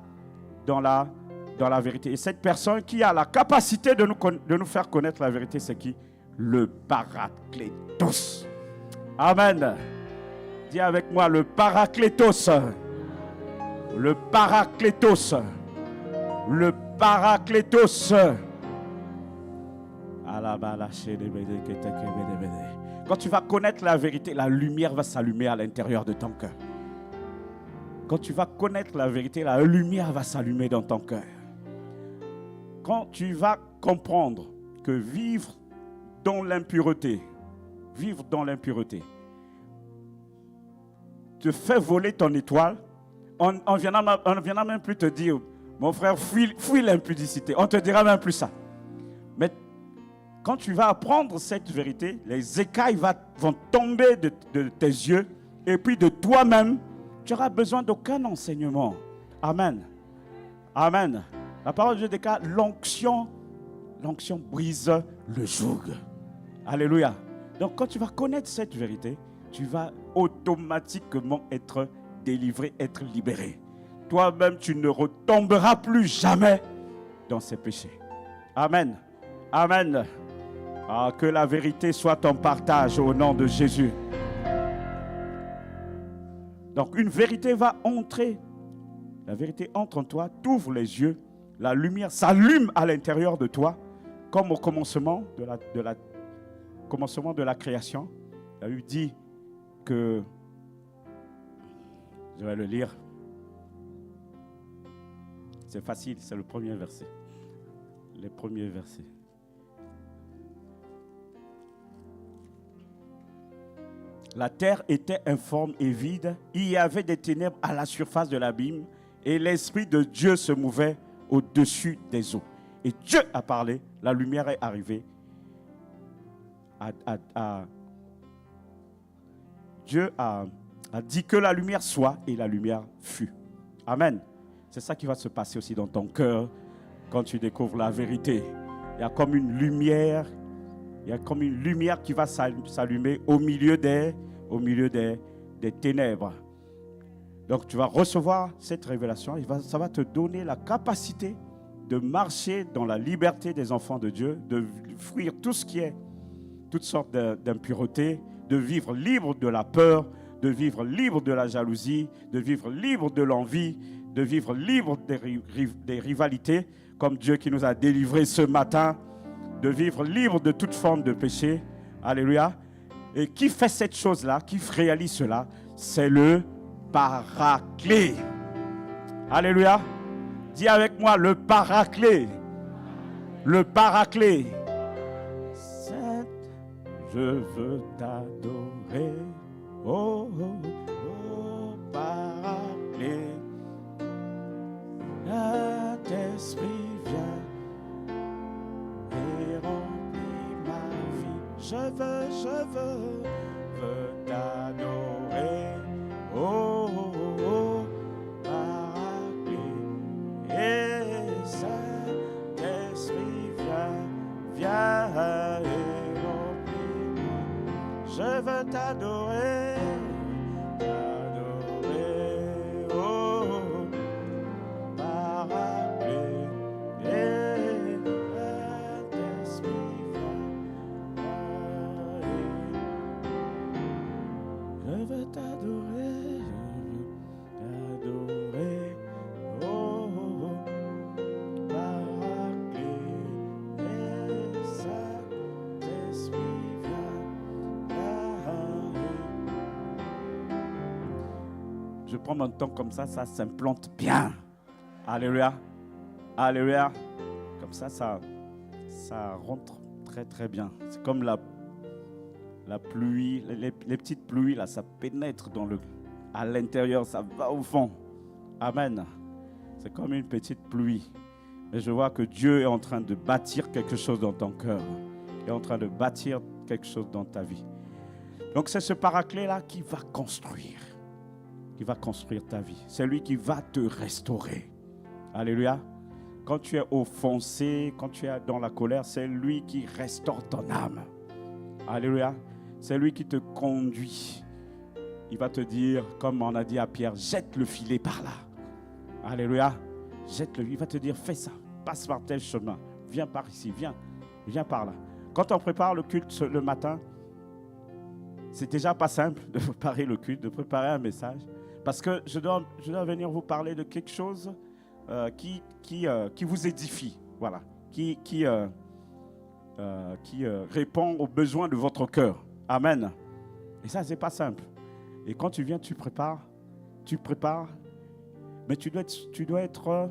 vérité. Et cette personne qui a la capacité de nous faire connaître la vérité, c'est qui? Le Paraclétos. Amen. Dis avec moi, le Paraclétos. Le Paraclétos. Le Paraclétos. Quand tu vas connaître la vérité, la lumière va s'allumer à l'intérieur de ton cœur. Quand tu vas connaître la vérité, la lumière va s'allumer dans ton cœur. Quand tu vas comprendre que vivre dans l'impureté te fait voler ton étoile, on ne viendra même plus te dire, mon frère, fuis l'impudicité. On ne te dira même plus ça. Mais quand tu vas apprendre cette vérité, les écailles vont tomber de tes yeux et puis de toi-même, tu n'auras besoin d'aucun enseignement. Amen. Amen. La parole de Dieu déclare, l'onction brise le joug. Alléluia. Donc quand tu vas connaître cette vérité, tu vas automatiquement être délivré, être libéré. Toi-même, tu ne retomberas plus jamais dans ces péchés. Amen. Amen. Ah, que la vérité soit ton partage au nom de Jésus. Donc une vérité va entrer. La vérité entre en toi, t'ouvre les yeux. La lumière s'allume à l'intérieur de toi, comme au commencement de la création. Il a eu dit que, je vais le lire, c'est facile, c'est le premier verset. Les premiers versets. La terre était informe et vide, il y avait des ténèbres à la surface de l'abîme, et l'Esprit de Dieu se mouvait au-dessus des eaux. Et Dieu a parlé, la lumière est arrivée. Dieu a dit que la lumière soit, et la lumière fut. Amen. C'est ça qui va se passer aussi dans ton cœur quand tu découvres la vérité. Il y a comme une lumière, qui va s'allumer au milieu des ténèbres. Donc tu vas recevoir cette révélation, ça va te donner la capacité de marcher dans la liberté des enfants de Dieu, de fuir tout ce qui est toutes sortes d'impuretés, de vivre libre de la peur, de vivre libre de la jalousie, de vivre libre de l'envie, de vivre libre des rivalités, comme Dieu qui nous a délivrés ce matin de vivre libre de toute forme de péché. Alléluia. Et qui fait cette chose-là, qui réalise cela, c'est le Paraclet. Alléluia. Dis avec moi, le Paraclet. Le Paraclet. Sainte, je veux t'adorer. Oh, oh, oh, Paraclet. Saint-Esprit, viens et remplis ma vie. Je veux t'adorer. Oh, oh, oh, Paraclet. Et Saint-Esprit, viens et remplis-moi. Je veux t'adorer, oh, Paraclet. Et Saint-Esprit, je veux t'adorer, oh, Paraclet. Et Saint-Esprit, je prends mon temps comme ça s'implante bien. Alléluia. Alléluia. Comme ça rentre très très bien. C'est comme la pluie, les petites pluies là, ça pénètre à l'intérieur, ça va au fond. Amen. C'est comme une petite pluie. Et je vois que Dieu est en train de bâtir quelque chose dans ton cœur. Il est en train de bâtir quelque chose dans ta vie. Donc c'est ce Paraclet là qui va construire ta vie. C'est lui qui va te restaurer. Alléluia. Quand tu es offensé, quand tu es dans la colère, c'est lui qui restaure ton âme. Alléluia. C'est lui qui te conduit. Il va te dire, comme on a dit à Pierre, jette le filet par là. Alléluia. Jette-le. Il va te dire, fais ça. Passe par tel chemin. Viens par ici. Viens par là. Quand on prépare le culte le matin, c'est déjà pas simple de préparer le culte, de préparer un message. Parce que je dois venir vous parler de quelque chose qui vous édifie. Voilà. Qui répond aux besoins de votre cœur. Amen. Et ça, c'est pas simple. Et quand tu viens, tu prépares. Mais tu dois être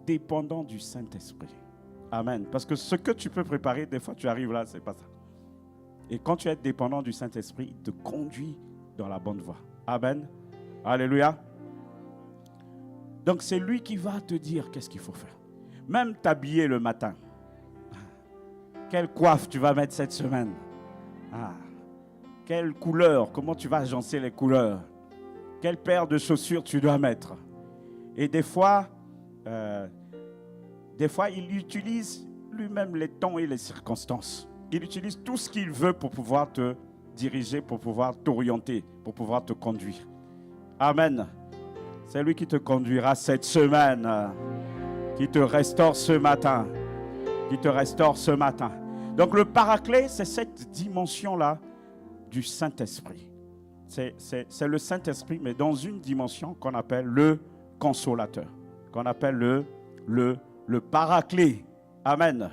dépendant du Saint-Esprit. Amen. Parce que ce que tu peux préparer, des fois, tu arrives là, c'est pas ça. Et quand tu es dépendant du Saint-Esprit, il te conduit dans la bonne voie. Amen. Alléluia. Donc, c'est lui qui va te dire qu'est-ce qu'il faut faire. Même t'habiller le matin. Quelle coiffe tu vas mettre cette semaine? Quelle couleur? Comment tu vas agencer les couleurs? Quelle paire de chaussures tu dois mettre? Et des fois, il utilise lui-même les temps et les circonstances. Il utilise tout ce qu'il veut pour pouvoir te diriger, pour pouvoir t'orienter, pour pouvoir te conduire. Amen. C'est lui qui te conduira cette semaine, qui te restaure ce matin, Donc le Paraclet, c'est cette dimension-là du Saint-Esprit. C'est le Saint-Esprit, mais dans une dimension qu'on appelle le consolateur, qu'on appelle le Paraclet. Amen.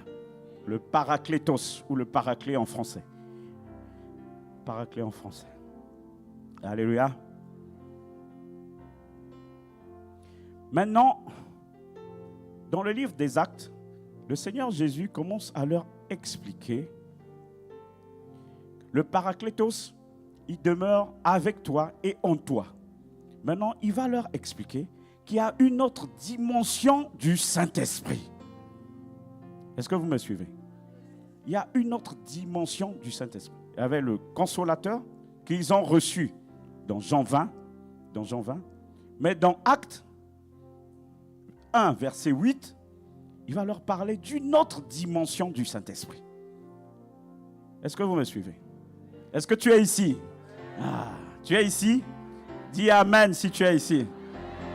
Le Paraclétos ou le Paraclet en français. Paraclet en français. Alléluia. Maintenant, dans le livre des Actes, le Seigneur Jésus commence à leur expliquer le Paraclétos, il demeure avec toi et en toi. Maintenant, il va leur expliquer qu'il y a une autre dimension du Saint-Esprit. Est-ce que vous me suivez? Il y a une autre dimension du Saint-Esprit. Il y avait le consolateur qu'ils ont reçu dans Jean 20. Mais dans Actes 1, verset 8, il va leur parler d'une autre dimension du Saint-Esprit. Est-ce que vous me suivez? Est-ce que tu es ici? Tu es ici? Dis Amen si tu es ici.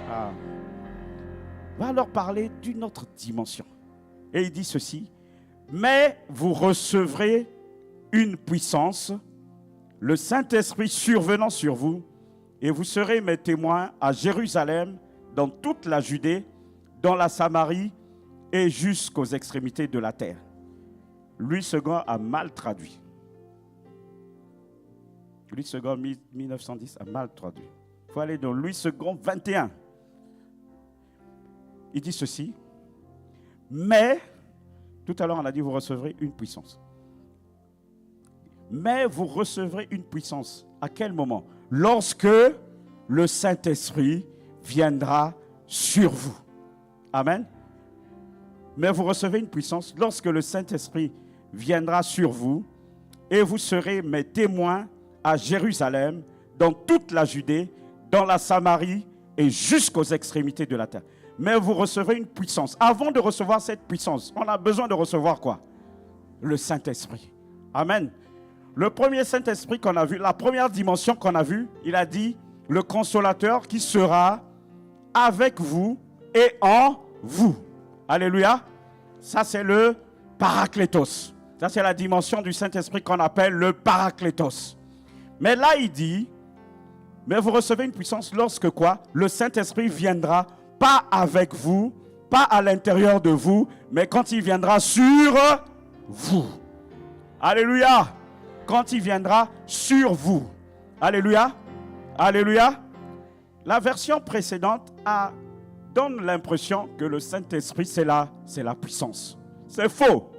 Il va leur parler d'une autre dimension. Et il dit ceci: mais vous recevrez une puissance, le Saint-Esprit survenant sur vous, et vous serez mes témoins à Jérusalem, dans toute la Judée, dans la Samarie et jusqu'aux extrémités de la terre. Louis II a mal traduit. Louis II, 1910, a mal traduit. Il faut aller dans Louis II, 21. Il dit ceci. Mais, tout à l'heure on a dit vous recevrez une puissance. Mais vous recevrez une puissance. À quel moment? Lorsque le Saint-Esprit viendra sur vous. Amen. Mais vous recevez une puissance lorsque le Saint-Esprit viendra sur vous et vous serez mes témoins à Jérusalem, dans toute la Judée, dans la Samarie et jusqu'aux extrémités de la terre. Mais vous recevrez une puissance. Avant de recevoir cette puissance, on a besoin de recevoir quoi? Le Saint-Esprit. Amen. Le premier Saint-Esprit qu'on a vu, la première dimension qu'on a vue, il a dit le consolateur qui sera avec vous et en vous. Alléluia. Ça, c'est le Paraklétos. Ça, c'est la dimension du Saint-Esprit qu'on appelle le Paraklétos. Mais là, il dit, mais vous recevez une puissance lorsque quoi? Le Saint-Esprit viendra, pas avec vous, pas à l'intérieur de vous, mais quand il viendra sur vous. Alléluia. Quand il viendra sur vous. Alléluia. Alléluia. La version précédente donne l'impression que le Saint-Esprit, c'est la puissance. C'est faux.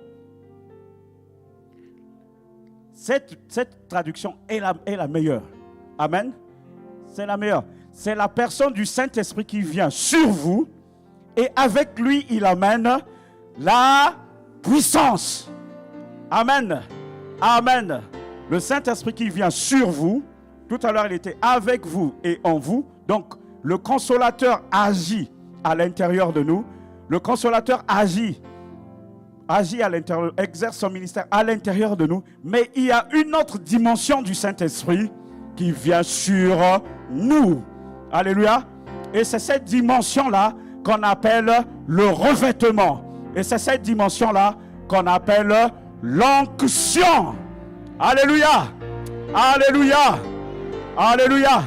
Cette traduction est la meilleure. Amen. C'est la meilleure. C'est la personne du Saint-Esprit qui vient sur vous et avec lui, il amène la puissance. Amen. Amen. Le Saint-Esprit qui vient sur vous, tout à l'heure, il était avec vous et en vous. Donc, le consolateur agit à l'intérieur de nous. Le consolateur agit à l'intérieur, exerce son ministère à l'intérieur de nous. Mais il y a une autre dimension du Saint-Esprit qui vient sur nous. Alléluia. Et c'est cette dimension-là qu'on appelle le revêtement. Et c'est cette dimension-là qu'on appelle l'onction. Alléluia. Alléluia. Alléluia.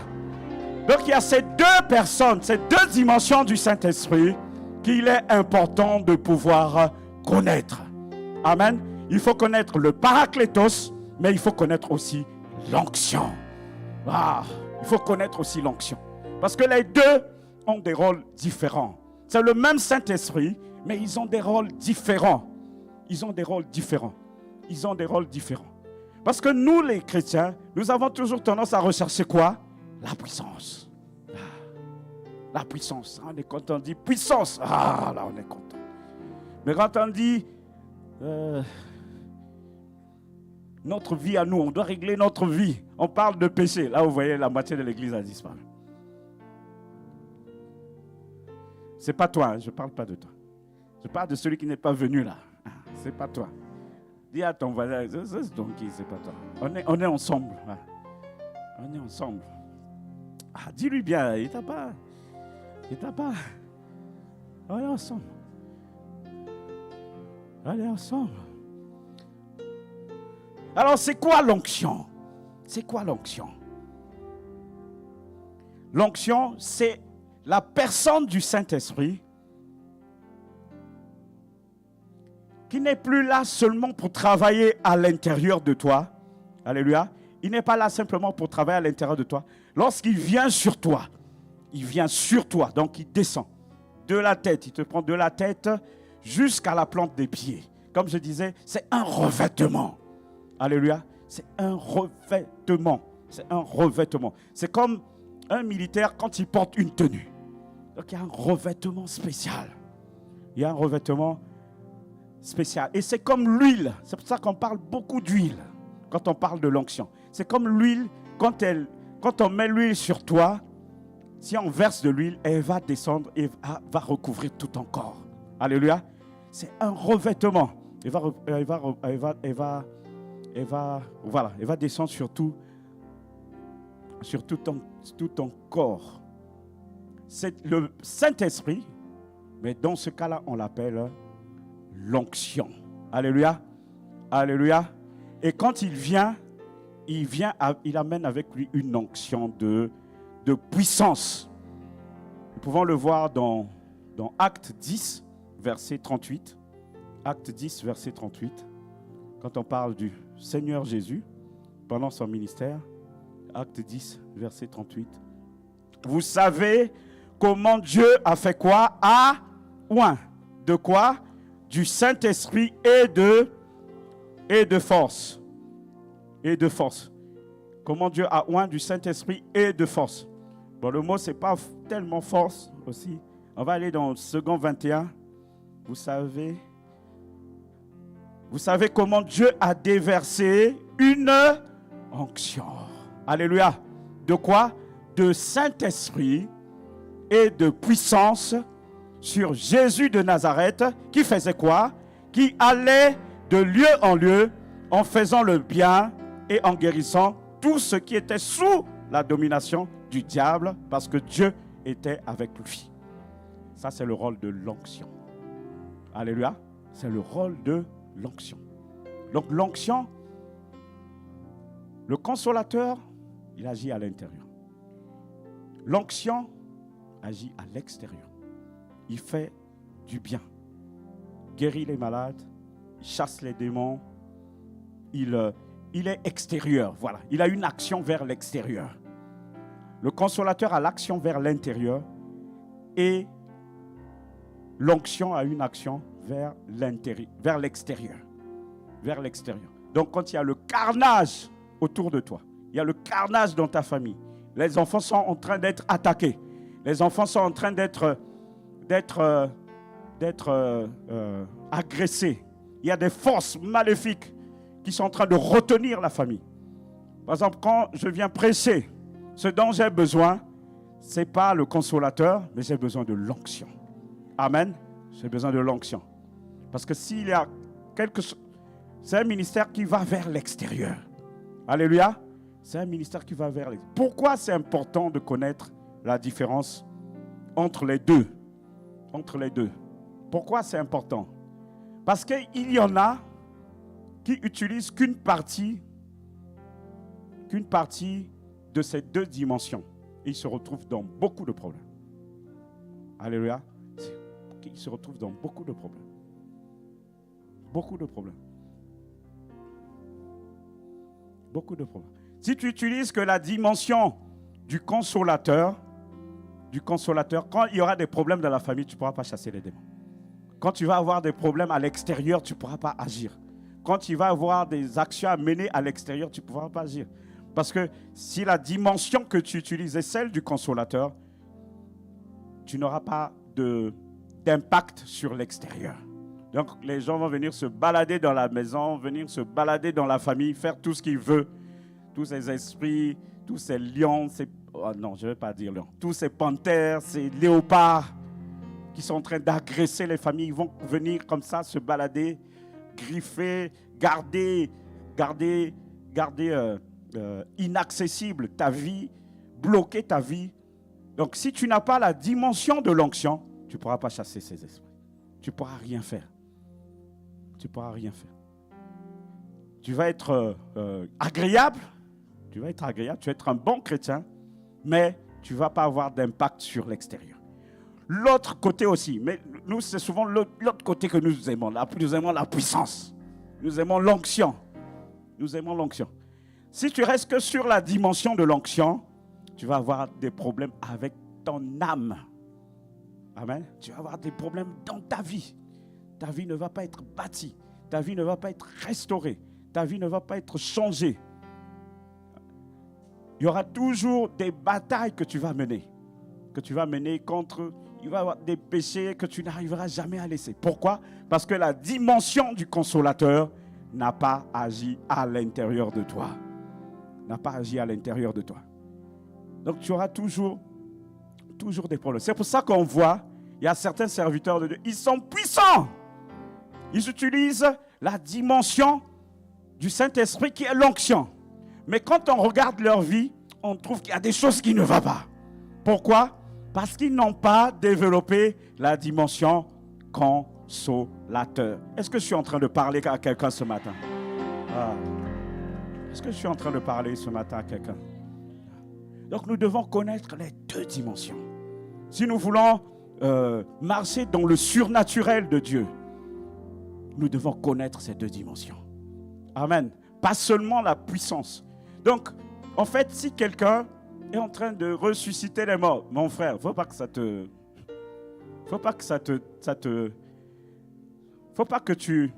Donc il y a ces deux personnes, ces deux dimensions du Saint-Esprit qu'il est important de pouvoir connaître. Amen. Il faut connaître le Paraklétos, mais il faut connaître aussi l'onction. Ah, il faut connaître aussi l'onction. Parce que les deux ont des rôles différents. C'est le même Saint-Esprit, mais ils ont des rôles différents. Ils ont des rôles différents. Ils ont des rôles différents. Parce que nous, les chrétiens, nous avons toujours tendance à rechercher quoi? La puissance. La puissance. On est content, on dit puissance. Ah, là, on est content. Mais quand on dit notre vie à nous, on doit régler notre vie. On parle de péché. Là, vous voyez, la moitié de l'église a disparu. C'est pas toi, hein, je ne parle pas de toi. Je parle de celui qui n'est pas venu là. C'est pas toi. Dis à ton voisin, c'est donc qui, c'est pas toi. On est ensemble. Hein. On est ensemble. Ah, dis-lui bien, il t'a pas. On est ensemble. On est ensemble. Alors, c'est quoi l'onction? C'est quoi l'onction? L'onction, c'est la personne du Saint-Esprit qui n'est plus là seulement pour travailler à l'intérieur de toi. Alléluia. Il n'est pas là simplement pour travailler à l'intérieur de toi. Lorsqu'il vient sur toi, il vient sur toi. Donc, il descend de la tête. Il te prend de la tête jusqu'à la plante des pieds. Comme je disais, c'est un revêtement. Alléluia. C'est un revêtement. C'est un revêtement. C'est comme un militaire quand il porte une tenue. Donc, il y a un revêtement spécial. Il y a un revêtement spécial. Et c'est comme l'huile. C'est pour ça qu'on parle beaucoup d'huile quand on parle de l'onction. C'est comme l'huile, quand on met l'huile sur toi, si on verse de l'huile, elle va descendre et va recouvrir tout ton corps. Alléluia. C'est un revêtement. Elle va descendre sur tout ton corps. C'est le Saint-Esprit, mais dans ce cas-là, on l'appelle l'onction. Alléluia. Alléluia. Et quand il vient, il amène avec lui une onction de puissance. Nous pouvons le voir dans Acte 10, verset 38. Acte 10, verset 38. quand on parle du Seigneur Jésus, pendant son ministère, Acte 10, verset 38. Vous savez comment Dieu a fait quoi? A oint. De quoi? Du Saint-Esprit et de force. Et de force. Comment Dieu a oint du Saint-Esprit et de force. Bon, le mot, ce n'est pas tellement force aussi. On va aller dans 2 21. Vous savez comment Dieu a déversé une onction. Alléluia. De quoi? De Saint-Esprit et de puissance sur Jésus de Nazareth, qui faisait quoi? Qui allait de lieu en lieu en faisant le bien et en guérissant tout ce qui était sous la domination du diable, parce que Dieu était avec lui. Ça, c'est le rôle de l'onction. Alléluia. C'est le rôle de l'onction. Donc l'onction, le consolateur, il agit à l'intérieur. L'onction agit à l'extérieur. Il fait du bien. Guérit les malades, il chasse les démons. Il est extérieur. Voilà. Il a une action vers l'extérieur. Le consolateur a l'action vers l'intérieur et l'onction a une action vers l'extérieur. Vers l'extérieur. Donc quand il y a le carnage autour de toi, il y a le carnage dans ta famille, les enfants sont en train d'être attaqués, les enfants sont en train d'être agressés, il y a des forces maléfiques qui sont en train de retenir la famille. Par exemple, quand je viens prêcher, ce dont j'ai besoin, ce n'est pas le consolateur, mais j'ai besoin de l'onction. Amen. J'ai besoin de l'onction. Parce que s'il y a quelque chose, c'est un ministère qui va vers l'extérieur. Alléluia. C'est un ministère qui va vers l'extérieur. Pourquoi c'est important de connaître la différence entre les deux? Entre les deux. Pourquoi c'est important? Parce qu'il y en a qui utilisent qu'une partie de ces deux dimensions. Et ils se retrouvent dans beaucoup de problèmes. Alléluia. Ils se retrouvent dans beaucoup de problèmes. Beaucoup de problèmes. Beaucoup de problèmes. Si tu utilises que la dimension du consolateur, quand il y aura des problèmes dans la famille, tu ne pourras pas chasser les démons. Quand tu vas avoir des problèmes à l'extérieur, tu ne pourras pas agir. Quand il va y avoir des actions à mener à l'extérieur, tu ne pourras pas agir. Parce que si la dimension que tu utilises est celle du consolateur, tu n'auras pas d'impact sur l'extérieur. Donc les gens vont venir se balader dans la maison, venir se balader dans la famille, faire tout ce qu'ils veulent. Tous ces esprits, tous ces lions, non, je ne vais pas dire lions, tous ces panthères, ces léopards qui sont en train d'agresser les familles, ils vont venir comme ça se balader, griffer, garder inaccessible ta vie, bloquer ta vie. Donc si tu n'as pas la dimension de l'onction, tu ne pourras pas chasser ces esprits. Tu ne pourras rien faire. Tu ne pourras rien faire. Tu vas être agréable. Tu vas être agréable. Tu vas être un bon chrétien. Mais tu ne vas pas avoir d'impact sur l'extérieur. L'autre côté aussi. Mais nous, c'est souvent l'autre côté que nous aimons. Nous aimons la puissance. Nous aimons l'onction. Nous aimons l'onction. Si tu restes que sur la dimension de l'onction, tu vas avoir des problèmes avec ton âme. Amen. Tu vas avoir des problèmes dans ta vie. Ta vie ne va pas être bâtie. Ta vie ne va pas être restaurée. Ta vie ne va pas être changée. Il y aura toujours des batailles que tu vas mener. Que tu vas mener contre... Il va y avoir des péchés que tu n'arriveras jamais à laisser. Pourquoi? Parce que la dimension du consolateur n'a pas agi à l'intérieur de toi. N'a pas agi à l'intérieur de toi. Donc tu auras toujours des problèmes. C'est pour ça qu'on voit, il y a certains serviteurs de Dieu, ils sont puissants. Ils utilisent la dimension du Saint-Esprit qui est l'onction. Mais quand on regarde leur vie, on trouve qu'il y a des choses qui ne vont pas. Pourquoi? Parce qu'ils n'ont pas développé la dimension consolateur. Est-ce que je suis en train de parler à quelqu'un ce matin? Est-ce que je suis en train de parler ce matin à quelqu'un? Donc nous devons connaître les deux dimensions. Si nous voulons marcher dans le surnaturel de Dieu, nous devons connaître ces deux dimensions. Amen. Pas seulement la puissance. Donc, en fait, si quelqu'un est en train de ressusciter les morts, mon frère, faut pas que tu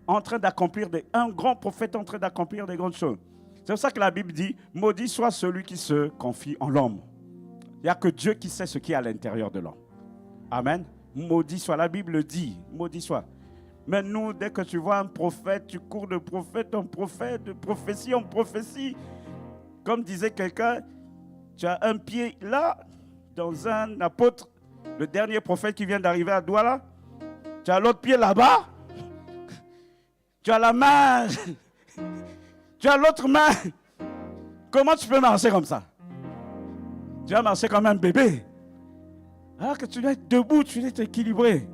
en train d'accomplir un grand prophète en train d'accomplir des grandes choses. C'est pour ça que la Bible dit, maudit soit celui qui se confie en l'homme. Il n'y a que Dieu qui sait ce qui est à l'intérieur de l'homme. Amen. Maudit soit, la Bible dit, maudit soit. Mais nous, dès que tu vois un prophète, tu cours de prophète en prophète, de prophétie en prophétie. Comme disait quelqu'un, tu as un pied là, dans un apôtre, le dernier prophète qui vient d'arriver à Douala. Tu as l'autre pied là-bas. Tu as la main. Tu as l'autre main. Comment tu peux marcher comme ça? Tu vas marcher comme un bébé. Alors que tu dois être debout, tu dois être équilibré.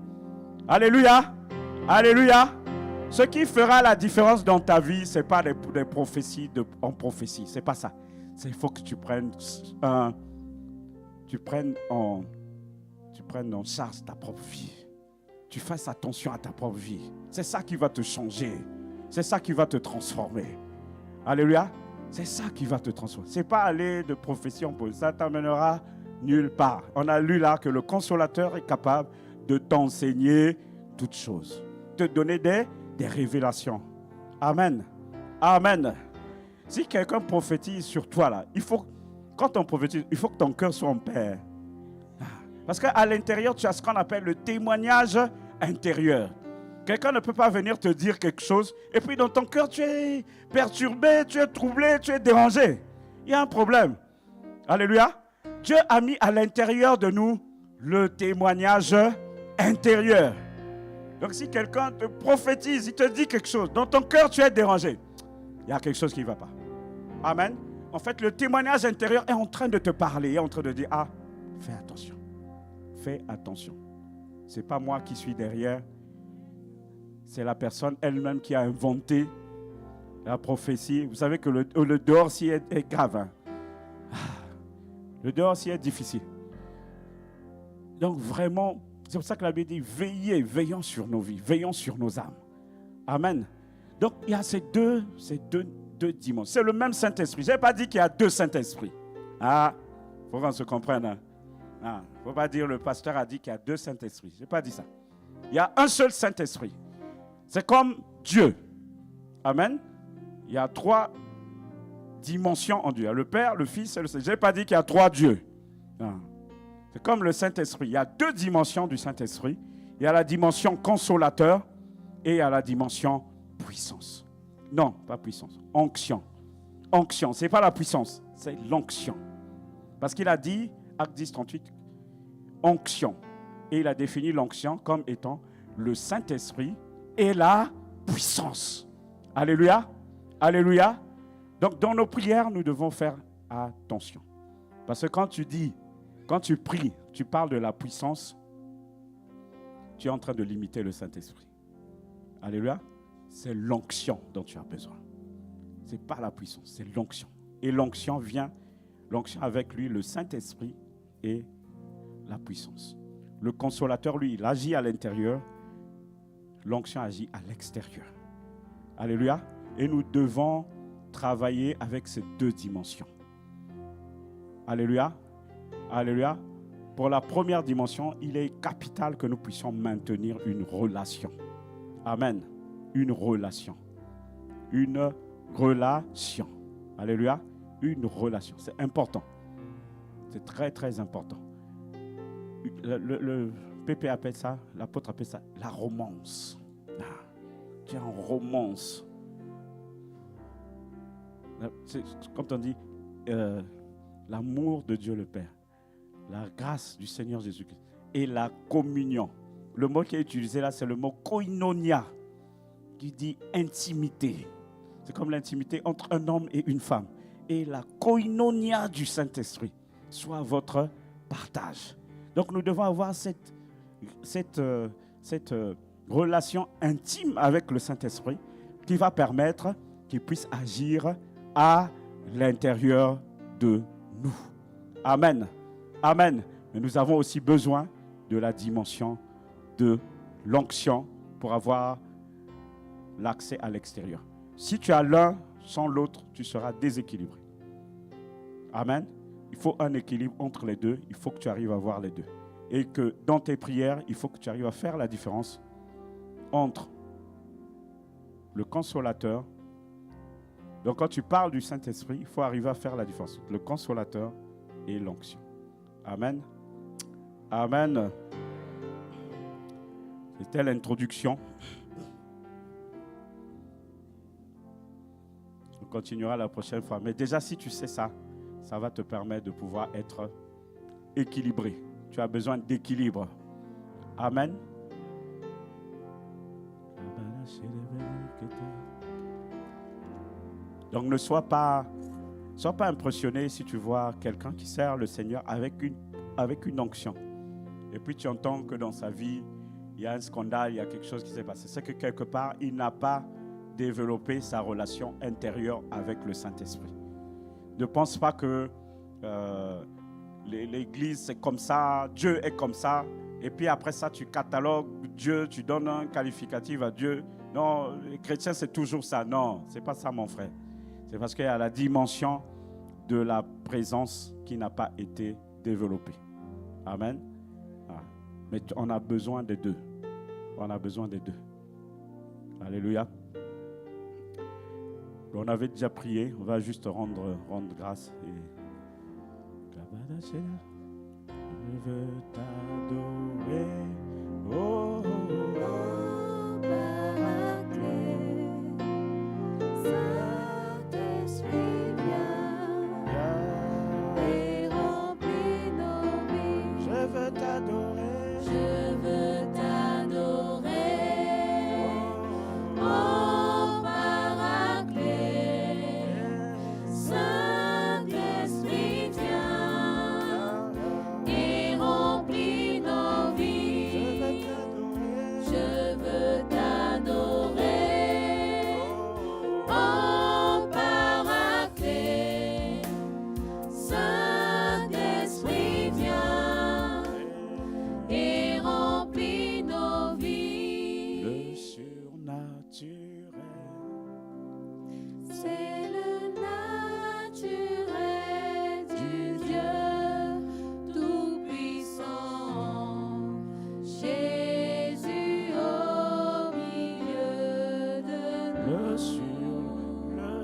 Alléluia. Alléluia. Ce qui fera la différence dans ta vie, ce n'est pas des prophéties en prophétie. Ce n'est pas ça. Il faut que tu prennes en charge ta propre vie. Tu fasses attention à ta propre vie. C'est ça qui va te changer. C'est ça qui va te transformer. Alléluia. C'est ça qui va te transformer. Ce n'est pas aller de prophétie en prophétie. Ça t'amènera nulle part. On a lu là que le consolateur est capable de t'enseigner toutes choses. Te donner des révélations. Amen. Amen. Si quelqu'un prophétise sur toi là, quand on prophétise, il faut que ton cœur soit en paix. Parce qu'à l'intérieur, tu as ce qu'on appelle le témoignage intérieur. Quelqu'un ne peut pas venir te dire quelque chose et puis dans ton cœur, tu es perturbé, tu es troublé, tu es dérangé. Il y a un problème. Alléluia. Dieu a mis à l'intérieur de nous le témoignage intérieur. Donc si quelqu'un te prophétise, il te dit quelque chose, dans ton cœur, tu es dérangé. Il y a quelque chose qui ne va pas. Amen. En fait, le témoignage intérieur est en train de te parler, est en train de dire, ah, fais attention. Fais attention. Ce n'est pas moi qui suis derrière. C'est la personne elle-même qui a inventé la prophétie. Vous savez que le dehors-ci est grave. Hein? Le dehors-ci est difficile. Donc vraiment, c'est pour ça que la Bible dit, veillons sur nos vies, veillons sur nos âmes. Amen. Donc il y a ces deux dimensions. C'est le même Saint-Esprit. Je n'ai pas dit qu'il y a deux Saint-Esprits. Ah, il faut qu'on se comprenne. Hein? Il ne faut pas dire le pasteur a dit qu'il y a deux Saint-Esprits. Je n'ai pas dit ça. Il y a un seul Saint-Esprit. C'est comme Dieu. Amen. Il y a trois dimensions en Dieu. Il y a le Père, le Fils et le Saint-Esprit. Je n'ai pas dit qu'il y a trois dieux. Non. C'est comme le Saint-Esprit. Il y a deux dimensions du Saint-Esprit. Il y a la dimension consolateur et il y a la dimension puissance. Non, pas puissance. Onction. Onction, ce n'est pas la puissance, c'est l'onction. Parce qu'il a dit, Acte 10, 38, onction. Et il a défini l'onction comme étant le Saint-Esprit et la puissance. Alléluia. Alléluia. Donc dans nos prières, nous devons faire attention. Parce que quand tu pries, tu parles de la puissance, tu es en train de limiter le Saint-Esprit. Alléluia. C'est l'onction dont tu as besoin. Ce n'est pas la puissance, c'est l'onction. Et l'onction avec lui, le Saint-Esprit et la puissance. Le consolateur, lui, il agit à l'intérieur. L'onction agit à l'extérieur. Alléluia. Et nous devons travailler avec ces deux dimensions. Alléluia. Alléluia. Pour la première dimension, il est capital que nous puissions maintenir une relation. Amen. Une relation. Une relation. Alléluia. Une relation. C'est important. C'est très, très important. Le PP appelle ça, l'apôtre appelle ça la romance. Tu es en romance. C'est, comme on dit, l'amour de Dieu le Père, la grâce du Seigneur Jésus-Christ et la communion. Le mot qui est utilisé là, c'est le mot koinonia, qui dit intimité. C'est comme l'intimité entre un homme et une femme. Et la koinonia du Saint-Esprit soit votre partage. Donc nous devons avoir cette relation intime avec le Saint-Esprit qui va permettre qu'il puisse agir à l'intérieur de nous. Amen. Amen. Mais nous avons aussi besoin de la dimension de l'onction pour avoir l'accès à l'extérieur. Si tu as l'un sans l'autre, tu seras déséquilibré. Amen. Il faut un équilibre entre les deux. Il faut que tu arrives à voir les deux. Et que dans tes prières, il faut que tu arrives à faire la différence entre le consolateur. Donc quand tu parles du Saint-Esprit, il faut arriver à faire la différence entre le consolateur et l'onction. Amen. Amen. C'était l'introduction. On continuera la prochaine fois. Mais déjà, si tu sais ça, ça va te permettre de pouvoir être équilibré. Tu as besoin d'équilibre. Amen. Donc ne sois pas impressionné si tu vois quelqu'un qui sert le Seigneur avec une onction. Et puis tu entends que dans sa vie, il y a un scandale, il y a quelque chose qui s'est passé. C'est que quelque part, il n'a pas développé sa relation intérieure avec le Saint-Esprit. Ne pense pas que l'Église c'est comme ça, Dieu est comme ça, et puis après ça tu catalogues Dieu, tu donnes un qualificatif à Dieu. Non, les chrétiens c'est toujours ça. Non, c'est pas ça mon frère. C'est parce qu'il y a la dimension de la présence qui n'a pas été développée. Amen. Ah. Mais on a besoin des deux. On a besoin des deux. Alléluia. On avait déjà prié, on va juste rendre grâce. Je veux t'adorer, oh, Saint-Esprit, viens et remplis nos vies. je veux t'adorer, Je veux t'adorer, oh Paraclet. Saint-Esprit, viens et remplis nos vies. Je veux t'adorer, oh Paraclet. Saint-Esprit, viens et remplis nos vies. le surnaturel. C'est le naturel du Dieu Tout-Puissant. Jésus au milieu de nous. Le Surnaturel.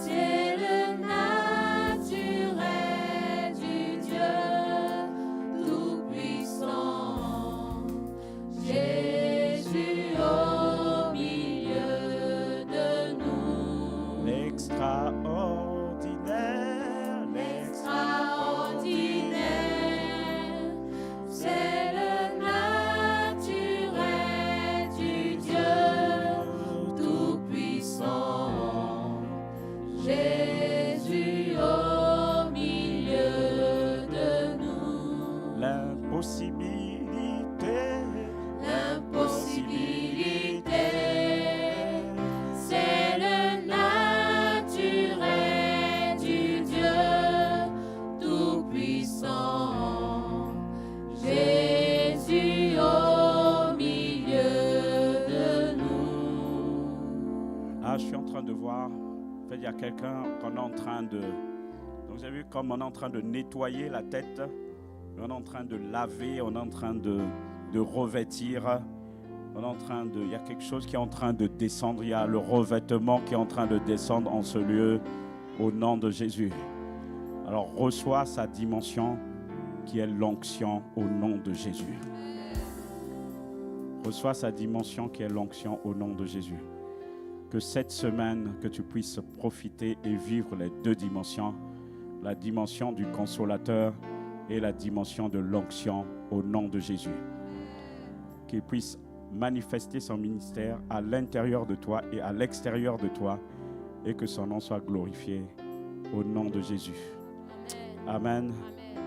C'est le naturel du Dieu Tout-Puissant. Jésus au milieu de nous. L'extraordinaire, Extraordinaire, c'est le naturel du Dieu Tout-Puissant. Jésus au milieu de nous. l'impossibilité, L'impossibilité, c'est le naturel du Dieu Tout-Puissant. Jésus au milieu de nous. Ah, je suis en train de voir, en fait, il y a quelqu'un qu'on est en train de... Donc, vous avez vu comme on est en train de nettoyer la tête, on est en train de laver, on est en train de revêtir, on est en train de... Il y a quelque chose qui est en train de descendre, il y a le revêtement qui est en train de descendre en ce lieu, au nom de Jésus. Alors, reçois sa dimension qui est l'onction au nom de Jésus. Reçois sa dimension qui est l'onction au nom de Jésus. Que cette semaine, que tu puisses profiter et vivre les deux dimensions, la dimension du consolateur et la dimension de l'onction au nom de Jésus. Qu'il puisse manifester son ministère à l'intérieur de toi et à l'extérieur de toi et que son nom soit glorifié au nom de Jésus. Amen.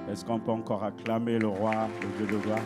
Est-ce qu'on peut encore acclamer le roi, le Dieu de gloire?